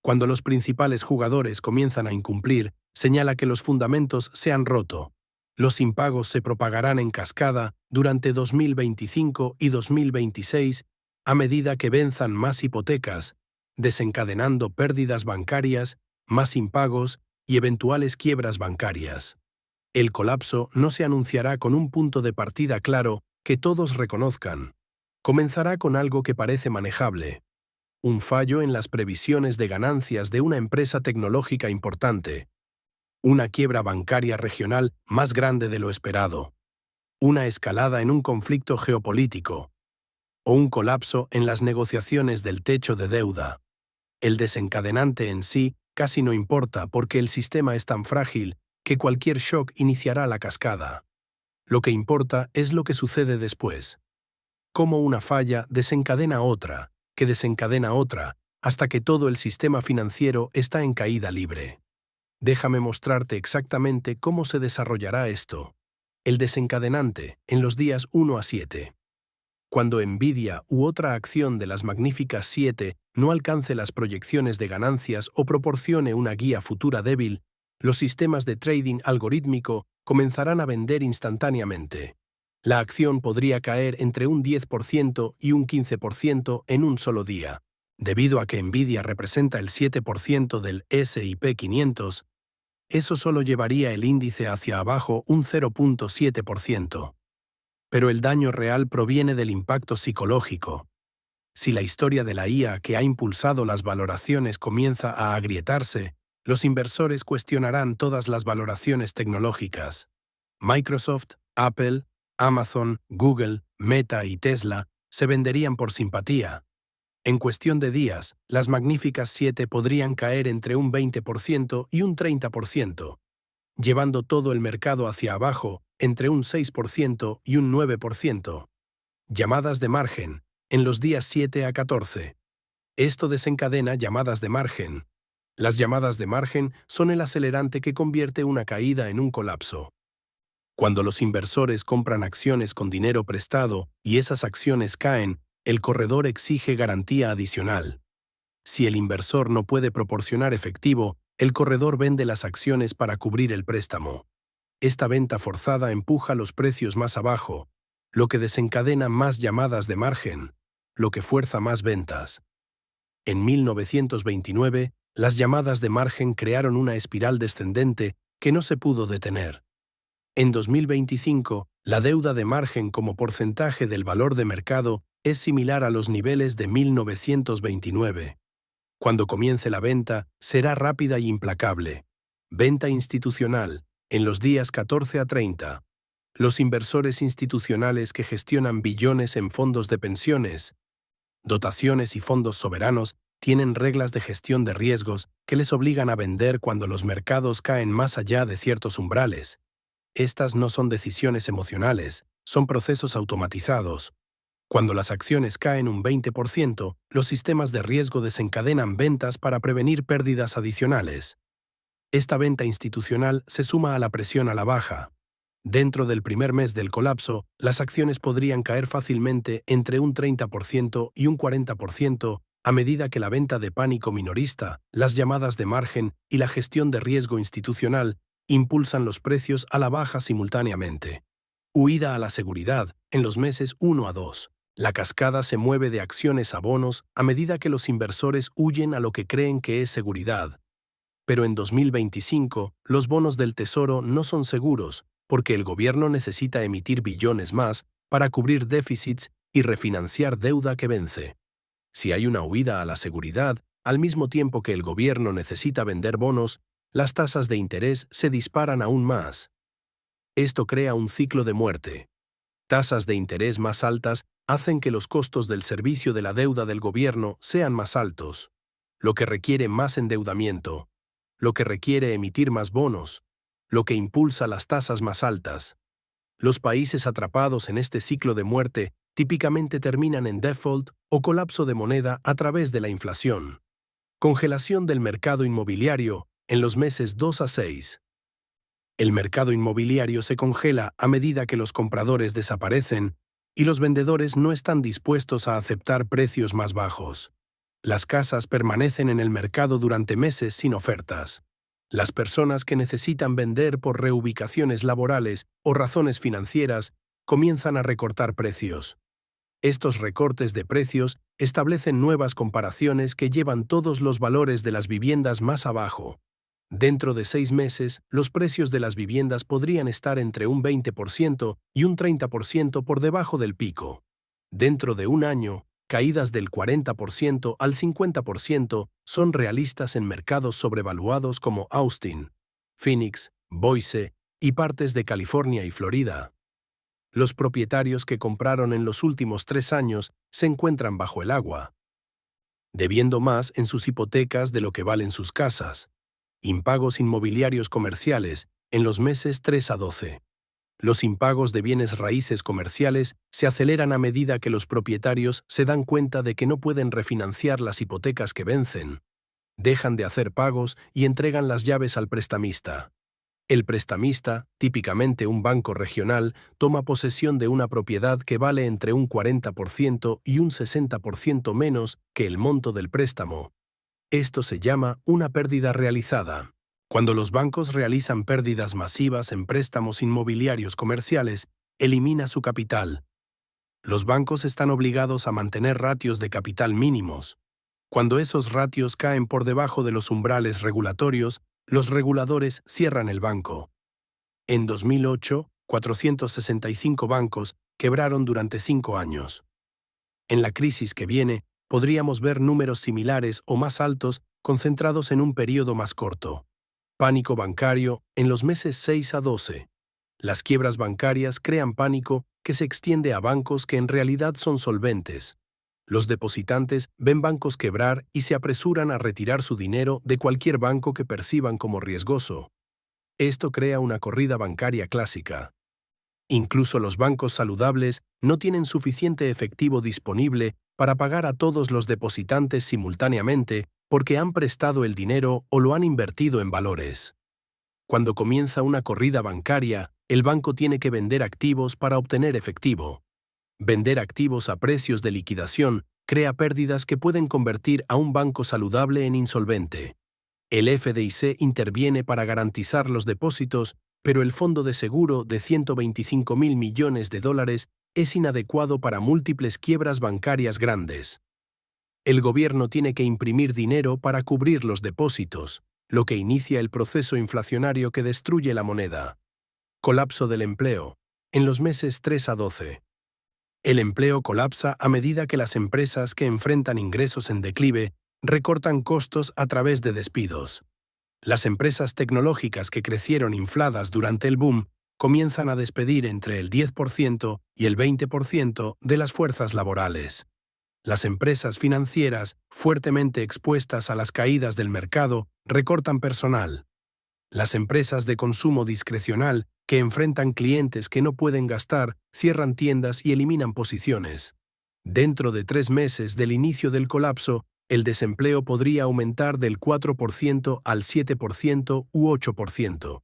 Cuando los principales jugadores comienzan a incumplir, señala que los fundamentos se han roto. Los impagos se propagarán en cascada durante 2025 y 2026 a medida que venzan más hipotecas, desencadenando pérdidas bancarias, más impagos y eventuales quiebras bancarias. El colapso no se anunciará con un punto de partida claro que todos reconozcan. Comenzará con algo que parece manejable. Un fallo en las previsiones de ganancias de una empresa tecnológica importante. Una quiebra bancaria regional más grande de lo esperado. Una escalada en un conflicto geopolítico. O un colapso en las negociaciones del techo de deuda. El desencadenante en sí casi no importa porque el sistema es tan frágil que cualquier shock iniciará la cascada. Lo que importa es lo que sucede después. Cómo una falla desencadena otra, que desencadena otra, hasta que todo el sistema financiero está en caída libre. Déjame mostrarte exactamente cómo se desarrollará esto. El desencadenante, en los días 1 a 7. Cuando Nvidia u otra acción de las magníficas 7 no alcance las proyecciones de ganancias o proporcione una guía futura débil, los sistemas de trading algorítmico comenzarán a vender instantáneamente. la acción podría caer entre un 10% y un 15% en un solo día. Debido a que Nvidia representa el 7% del S&P 500, eso solo llevaría el índice hacia abajo un 0.7%. Pero el daño real proviene del impacto psicológico. Si la historia de la IA que ha impulsado las valoraciones comienza a agrietarse, los inversores cuestionarán todas las valoraciones tecnológicas. Microsoft, Apple, Amazon, Google, Meta y Tesla se venderían por simpatía. En cuestión de días, las magníficas 7 podrían caer entre un 20% y un 30%, llevando todo el mercado hacia abajo entre un 6% y un 9%. Llamadas de margen, en los días 7 a 14. Esto desencadena llamadas de margen. Las llamadas de margen son el acelerante que convierte una caída en un colapso. Cuando los inversores compran acciones con dinero prestado y esas acciones caen, el corredor exige garantía adicional. Si el inversor no puede proporcionar efectivo, el corredor vende las acciones para cubrir el préstamo. Esta venta forzada empuja los precios más abajo, lo que desencadena más llamadas de margen, lo que fuerza más ventas. En 1929, las llamadas de margen crearon una espiral descendente que no se pudo detener. En 2025, la deuda de margen como porcentaje del valor de mercado es similar a los niveles de 1929. Cuando comience la venta, será rápida y implacable. Venta institucional, en los días 14 a 30. Los inversores institucionales que gestionan billones en fondos de pensiones, dotaciones y fondos soberanos tienen reglas de gestión de riesgos que les obligan a vender cuando los mercados caen más allá de ciertos umbrales. Estas no son decisiones emocionales, son procesos automatizados. Cuando las acciones caen un 20%, los sistemas de riesgo desencadenan ventas para prevenir pérdidas adicionales. Esta venta institucional se suma a la presión a la baja. Dentro del primer mes del colapso, las acciones podrían caer fácilmente entre un 30% y un 40% a medida que la venta de pánico minorista, las llamadas de margen y la gestión de riesgo institucional impulsan los precios a la baja simultáneamente. Huida a la seguridad en los meses 1 a 2. La cascada se mueve de acciones a bonos a medida que los inversores huyen a lo que creen que es seguridad. Pero en 2025, los bonos del Tesoro no son seguros, porque el gobierno necesita emitir billones más para cubrir déficits y refinanciar deuda que vence. Si hay una huida a la seguridad, al mismo tiempo que el gobierno necesita vender bonos, las tasas de interés se disparan aún más. Esto crea un ciclo de muerte. Tasas de interés más altas hacen que los costos del servicio de la deuda del gobierno sean más altos, lo que requiere más endeudamiento, lo que requiere emitir más bonos, lo que impulsa las tasas más altas. Los países atrapados en este ciclo de muerte típicamente terminan en default o colapso de moneda a través de la inflación. Congelación del mercado inmobiliario en los meses 2 a 6. El mercado inmobiliario se congela a medida que los compradores desaparecen y los vendedores no están dispuestos a aceptar precios más bajos. Las casas permanecen en el mercado durante meses sin ofertas. Las personas que necesitan vender por reubicaciones laborales o razones financieras comienzan a recortar precios. Estos recortes de precios establecen nuevas comparaciones que llevan todos los valores de las viviendas más abajo. Dentro de 6 meses, los precios de las viviendas podrían estar entre un 20% y un 30% por debajo del pico. Dentro de un año, caídas del 40% al 50% son realistas en mercados sobrevaluados como Austin, Phoenix, Boise y partes de California y Florida. Los propietarios que compraron en los últimos 3 años se encuentran bajo el agua, debiendo más en sus hipotecas de lo que valen sus casas. Impagos inmobiliarios comerciales en los meses 3 a 12. Los impagos de bienes raíces comerciales se aceleran a medida que los propietarios se dan cuenta de que no pueden refinanciar las hipotecas que vencen. Dejan de hacer pagos y entregan las llaves al prestamista. El prestamista, típicamente un banco regional, toma posesión de una propiedad que vale entre un 40% y un 60% menos que el monto del préstamo. Esto se llama una pérdida realizada. Cuando los bancos realizan pérdidas masivas en préstamos inmobiliarios comerciales, elimina su capital. Los bancos están obligados a mantener ratios de capital mínimos. Cuando esos ratios caen por debajo de los umbrales regulatorios, los reguladores cierran el banco. En 2008, 465 bancos quebraron durante 5 años. En la crisis que viene, podríamos ver números similares o más altos concentrados en un periodo más corto. Pánico bancario en los meses 6 a 12. Las quiebras bancarias crean pánico que se extiende a bancos que en realidad son solventes. Los depositantes ven bancos quebrar y se apresuran a retirar su dinero de cualquier banco que perciban como riesgoso. Esto crea una corrida bancaria clásica. Incluso los bancos saludables no tienen suficiente efectivo disponible para pagar a todos los depositantes simultáneamente porque han prestado el dinero o lo han invertido en valores. Cuando comienza una corrida bancaria, el banco tiene que vender activos para obtener efectivo. Vender activos a precios de liquidación crea pérdidas que pueden convertir a un banco saludable en insolvente. El FDIC interviene para garantizar los depósitos, pero el fondo de seguro de $125.000 millones es inadecuado para múltiples quiebras bancarias grandes. El gobierno tiene que imprimir dinero para cubrir los depósitos, lo que inicia el proceso inflacionario que destruye la moneda. Colapso del empleo. En los meses 3 a 12. El empleo colapsa a medida que las empresas que enfrentan ingresos en declive recortan costos a través de despidos. Las empresas tecnológicas que crecieron infladas durante el boom comienzan a despedir entre el 10% y el 20% de las fuerzas laborales. Las empresas financieras, fuertemente expuestas a las caídas del mercado, recortan personal. Las empresas de consumo discrecional, que enfrentan clientes que no pueden gastar, cierran tiendas y eliminan posiciones. Dentro de 3 meses del inicio del colapso, el desempleo podría aumentar del 4% al 7% u 8%.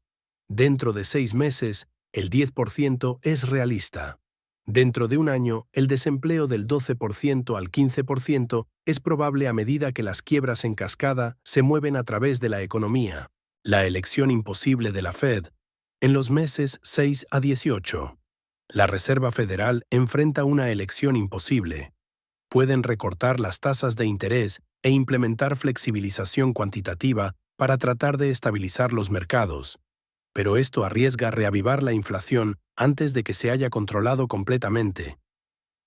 Dentro de 6 meses, el 10% es realista. Dentro de un año, el desempleo del 12% al 15% es probable a medida que las quiebras en cascada se mueven a través de la economía. La elección imposible de la Fed. En los meses 6 a 18. La Reserva Federal enfrenta una elección imposible. Pueden recortar las tasas de interés e implementar flexibilización cuantitativa para tratar de estabilizar los mercados. Pero esto arriesga reavivar la inflación antes de que se haya controlado completamente.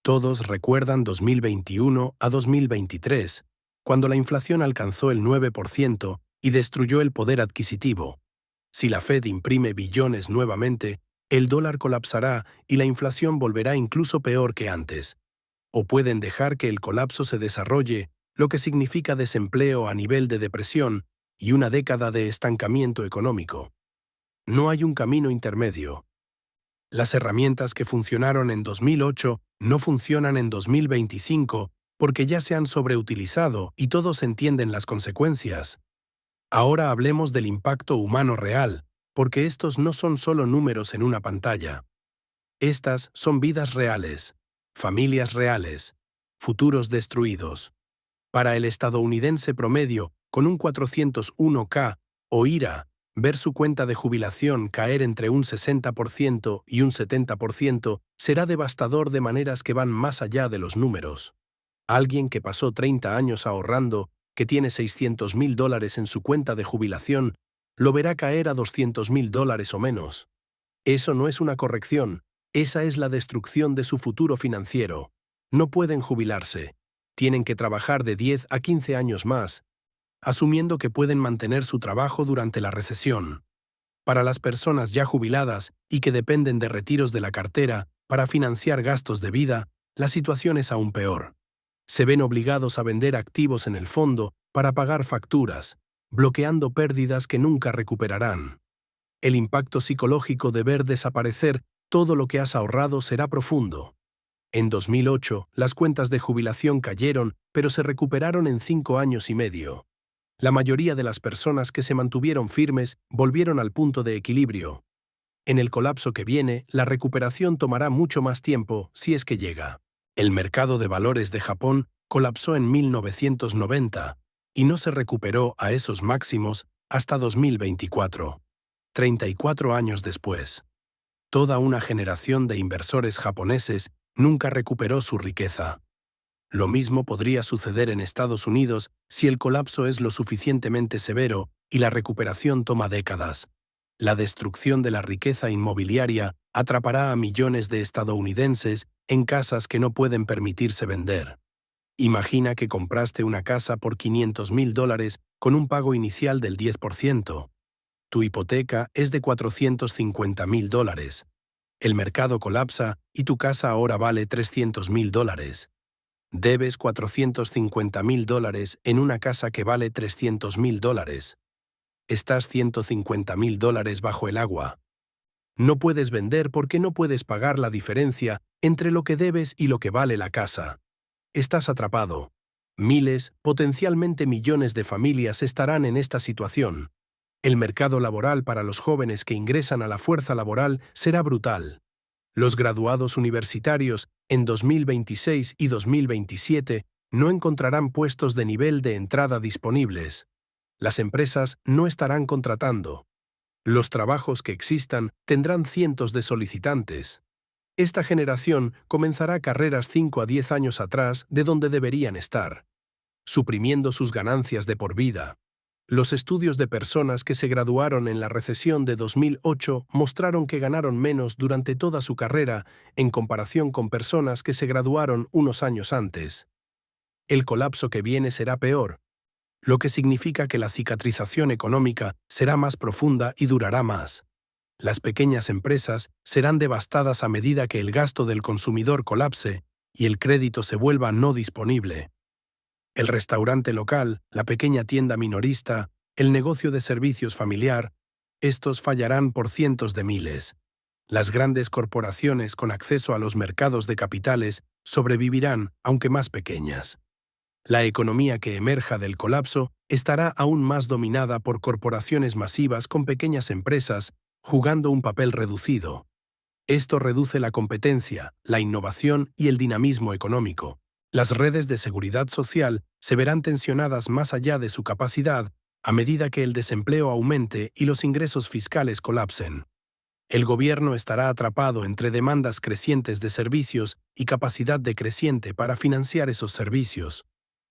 Todos recuerdan 2021 a 2023, cuando la inflación alcanzó el 9% y destruyó el poder adquisitivo. Si la Fed imprime billones nuevamente, el dólar colapsará y la inflación volverá incluso peor que antes. O pueden dejar que el colapso se desarrolle, lo que significa desempleo a nivel de depresión y una década de estancamiento económico. No hay un camino intermedio. Las herramientas que funcionaron en 2008 no funcionan en 2025 porque ya se han sobreutilizado y todos entienden las consecuencias. Ahora hablemos del impacto humano real, porque estos no son solo números en una pantalla. Estas son vidas reales, familias reales, futuros destruidos. Para el estadounidense promedio, con un 401k o IRA, ver su cuenta de jubilación caer entre un 60% y un 70% será devastador de maneras que van más allá de los números. Alguien que pasó 30 años ahorrando, que tiene $600.000 en su cuenta de jubilación, lo verá caer a $200.000 o menos. Eso no es una corrección, esa es la destrucción de su futuro financiero. No pueden jubilarse. Tienen que trabajar de 10 a 15 años más, asumiendo que pueden mantener su trabajo durante la recesión. Para las personas ya jubiladas y que dependen de retiros de la cartera para financiar gastos de vida, la situación es aún peor. Se ven obligados a vender activos en el fondo para pagar facturas, bloqueando pérdidas que nunca recuperarán. El impacto psicológico de ver desaparecer todo lo que has ahorrado será profundo. En 2008, las cuentas de jubilación cayeron, pero se recuperaron en 5 años y medio. La mayoría de las personas que se mantuvieron firmes volvieron al punto de equilibrio. En el colapso que viene, la recuperación tomará mucho más tiempo, si es que llega. El mercado de valores de Japón colapsó en 1990 y no se recuperó a esos máximos hasta 2024, 34 años después. Toda una generación de inversores japoneses nunca recuperó su riqueza. Lo mismo podría suceder en Estados Unidos si el colapso es lo suficientemente severo y la recuperación toma décadas. La destrucción de la riqueza inmobiliaria atrapará a millones de estadounidenses en casas que no pueden permitirse vender. Imagina que compraste una casa por $500,000 con un pago inicial del 10%. Tu hipoteca es de $450,000. El mercado colapsa y tu casa ahora vale $300,000. Debes $450,000 en una casa que vale $300,000. Estás $150,000 bajo el agua. No puedes vender porque no puedes pagar la diferencia entre lo que debes y lo que vale la casa. Estás atrapado. Miles, potencialmente millones de familias estarán en esta situación. El mercado laboral para los jóvenes que ingresan a la fuerza laboral será brutal. Los graduados universitarios en 2026 y 2027 no encontrarán puestos de nivel de entrada disponibles. Las empresas no estarán contratando. Los trabajos que existan tendrán cientos de solicitantes. Esta generación comenzará carreras 5 a 10 años atrás de donde deberían estar, suprimiendo sus ganancias de por vida. Los estudios de personas que se graduaron en la recesión de 2008 mostraron que ganaron menos durante toda su carrera en comparación con personas que se graduaron unos años antes. El colapso que viene será peor, lo que significa que la cicatrización económica será más profunda y durará más. Las pequeñas empresas serán devastadas a medida que el gasto del consumidor colapse y el crédito se vuelva no disponible. El restaurante local, la pequeña tienda minorista, el negocio de servicios familiar, estos fallarán por cientos de miles. Las grandes corporaciones con acceso a los mercados de capitales sobrevivirán, aunque más pequeñas. La economía que emerja del colapso estará aún más dominada por corporaciones masivas con pequeñas empresas jugando un papel reducido. Esto reduce la competencia, la innovación y el dinamismo económico. Las redes de seguridad social se verán tensionadas más allá de su capacidad a medida que el desempleo aumente y los ingresos fiscales colapsen. El gobierno estará atrapado entre demandas crecientes de servicios y capacidad decreciente para financiar esos servicios.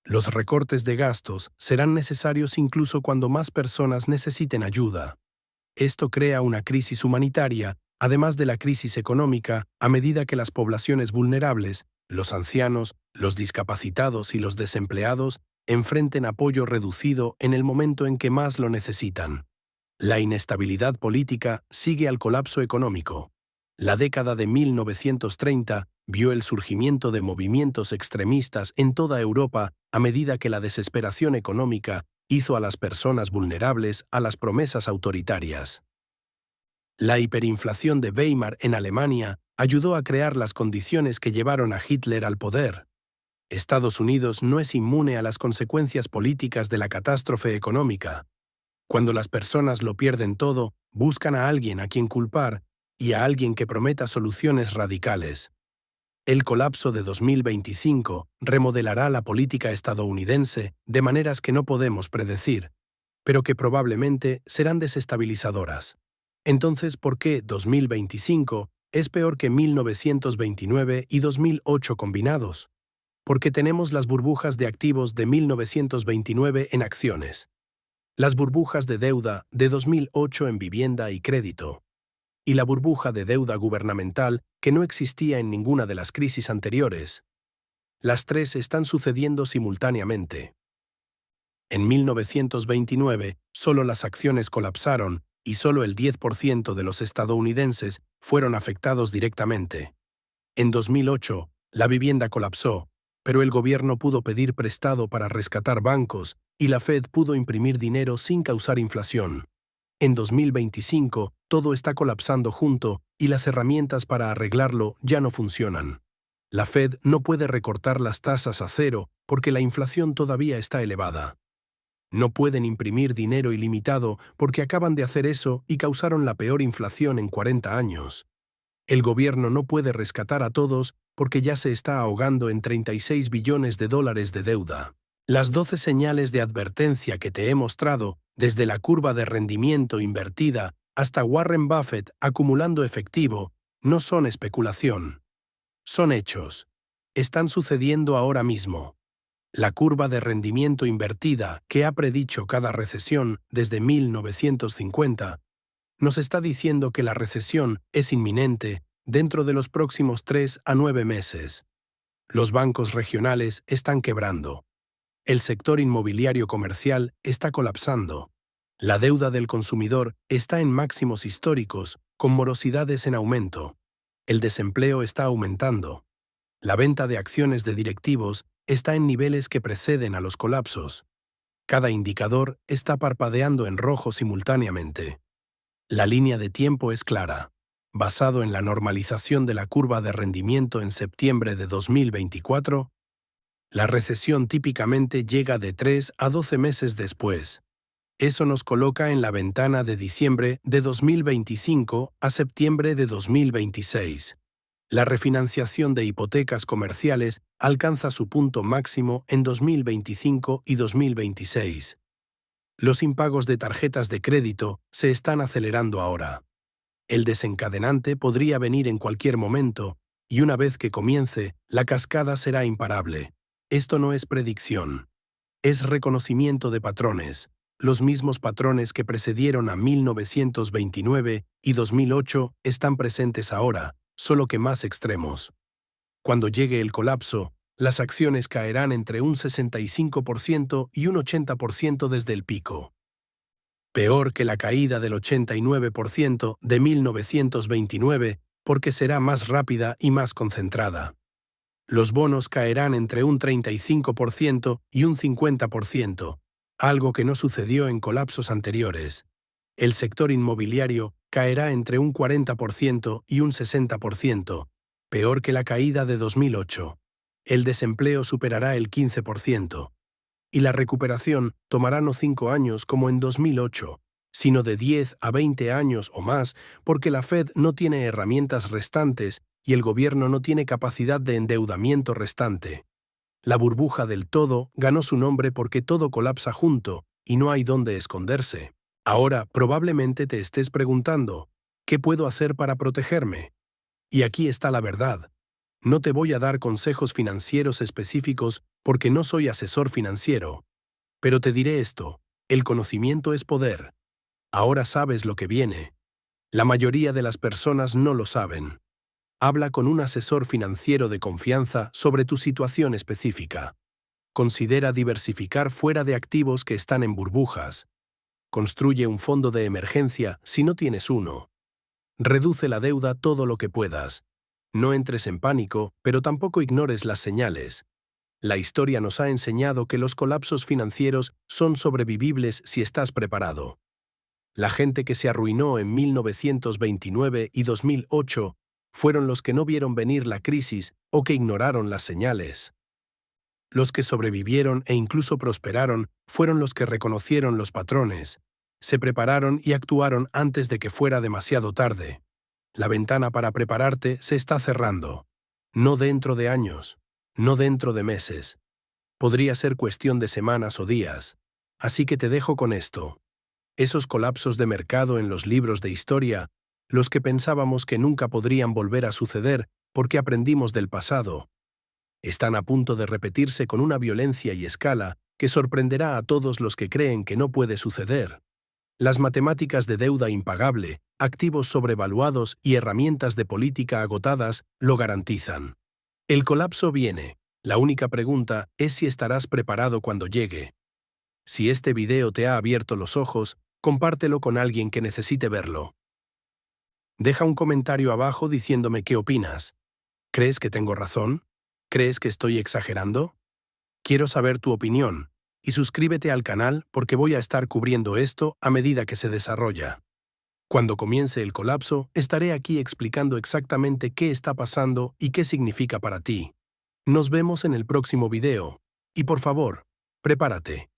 Los recortes de gastos serán necesarios incluso cuando más personas necesiten ayuda. Esto crea una crisis humanitaria, además de la crisis económica, a medida que las poblaciones vulnerables, los ancianos, los discapacitados y los desempleados, enfrenten apoyo reducido en el momento en que más lo necesitan. La inestabilidad política sigue al colapso económico. La década de 1930 vio el surgimiento de movimientos extremistas en toda Europa a medida que la desesperación económica hizo a las personas vulnerables a las promesas autoritarias. La hiperinflación de Weimar en Alemania ayudó a crear las condiciones que llevaron a Hitler al poder. Estados Unidos no es inmune a las consecuencias políticas de la catástrofe económica. Cuando las personas lo pierden todo, buscan a alguien a quien culpar y a alguien que prometa soluciones radicales. El colapso de 2025 remodelará la política estadounidense de maneras que no podemos predecir, pero que probablemente serán desestabilizadoras. Entonces, ¿por qué 2025 es peor que 1929 y 2008 combinados? Porque tenemos las burbujas de activos de 1929 en acciones, las burbujas de deuda de 2008 en vivienda y crédito, y la burbuja de deuda gubernamental que no existía en ninguna de las crisis anteriores. Las tres están sucediendo simultáneamente. En 1929, solo las acciones colapsaron y solo el 10% de los estadounidenses fueron afectados directamente. En 2008, la vivienda colapsó, pero el gobierno pudo pedir prestado para rescatar bancos y la Fed pudo imprimir dinero sin causar inflación. En 2025, todo está colapsando junto y las herramientas para arreglarlo ya no funcionan. La Fed no puede recortar las tasas a cero porque la inflación todavía está elevada. No pueden imprimir dinero ilimitado porque acaban de hacer eso y causaron la peor inflación en 40 años. El gobierno no puede rescatar a todos porque ya se está ahogando en $36 billones de deuda. Las 12 señales de advertencia que te he mostrado, desde la curva de rendimiento invertida hasta Warren Buffett acumulando efectivo, no son especulación. Son hechos. Están sucediendo ahora mismo. La curva de rendimiento invertida que ha predicho cada recesión desde 1950 nos está diciendo que la recesión es inminente dentro de los próximos 3 a 9 meses. Los bancos regionales están quebrando. El sector inmobiliario comercial está colapsando. La deuda del consumidor está en máximos históricos, con morosidades en aumento. El desempleo está aumentando. La venta de acciones de directivos está en niveles que preceden a los colapsos. Cada indicador está parpadeando en rojo simultáneamente. La línea de tiempo es clara. Basado en la normalización de la curva de rendimiento en septiembre de 2024, la recesión típicamente llega de 3 a 12 meses después. Eso nos coloca en la ventana de diciembre de 2025 a septiembre de 2026. La refinanciación de hipotecas comerciales alcanza su punto máximo en 2025 y 2026. Los impagos de tarjetas de crédito se están acelerando ahora. El desencadenante podría venir en cualquier momento, y una vez que comience, la cascada será imparable. Esto no es predicción. Es reconocimiento de patrones. Los mismos patrones que precedieron a 1929 y 2008 están presentes ahora, solo que más extremos. Cuando llegue el colapso, las acciones caerán entre un 65% y un 80% desde el pico. Peor que la caída del 89% de 1929, porque será más rápida y más concentrada. Los bonos caerán entre un 35% y un 50%, algo que no sucedió en colapsos anteriores. El sector inmobiliario caerá entre un 40% y un 60%, peor que la caída de 2008. El desempleo superará el 15%. Y la recuperación tomará no 5 años como en 2008, sino de 10 a 20 años o más, porque la Fed no tiene herramientas restantes y el gobierno no tiene capacidad de endeudamiento restante. La burbuja del todo ganó su nombre porque todo colapsa junto y no hay dónde esconderse. Ahora probablemente te estés preguntando, ¿qué puedo hacer para protegerme? Y aquí está la verdad. No te voy a dar consejos financieros específicos porque no soy asesor financiero. Pero te diré esto, el conocimiento es poder. Ahora sabes lo que viene. La mayoría de las personas no lo saben. Habla con un asesor financiero de confianza sobre tu situación específica. Considera diversificar fuera de activos que están en burbujas. Construye un fondo de emergencia si no tienes uno. Reduce la deuda todo lo que puedas. No entres en pánico, pero tampoco ignores las señales. La historia nos ha enseñado que los colapsos financieros son sobrevivibles si estás preparado. La gente que se arruinó en 1929 y 2008 fueron los que no vieron venir la crisis o que ignoraron las señales. Los que sobrevivieron e incluso prosperaron fueron los que reconocieron los patrones, se prepararon y actuaron antes de que fuera demasiado tarde. La ventana para prepararte se está cerrando. No dentro de años, no dentro de meses. Podría ser cuestión de semanas o días. Así que te dejo con esto. Esos colapsos de mercado en los libros de historia, los que pensábamos que nunca podrían volver a suceder porque aprendimos del pasado, están a punto de repetirse con una violencia y escala que sorprenderá a todos los que creen que no puede suceder. Las matemáticas de deuda impagable, activos sobrevaluados y herramientas de política agotadas lo garantizan. El colapso viene. La única pregunta es si estarás preparado cuando llegue. Si este video te ha abierto los ojos, compártelo con alguien que necesite verlo. Deja un comentario abajo diciéndome qué opinas. ¿Crees que tengo razón? ¿Crees que estoy exagerando? Quiero saber tu opinión, y suscríbete al canal porque voy a estar cubriendo esto a medida que se desarrolla. Cuando comience el colapso, estaré aquí explicando exactamente qué está pasando y qué significa para ti. Nos vemos en el próximo video. Y por favor, prepárate.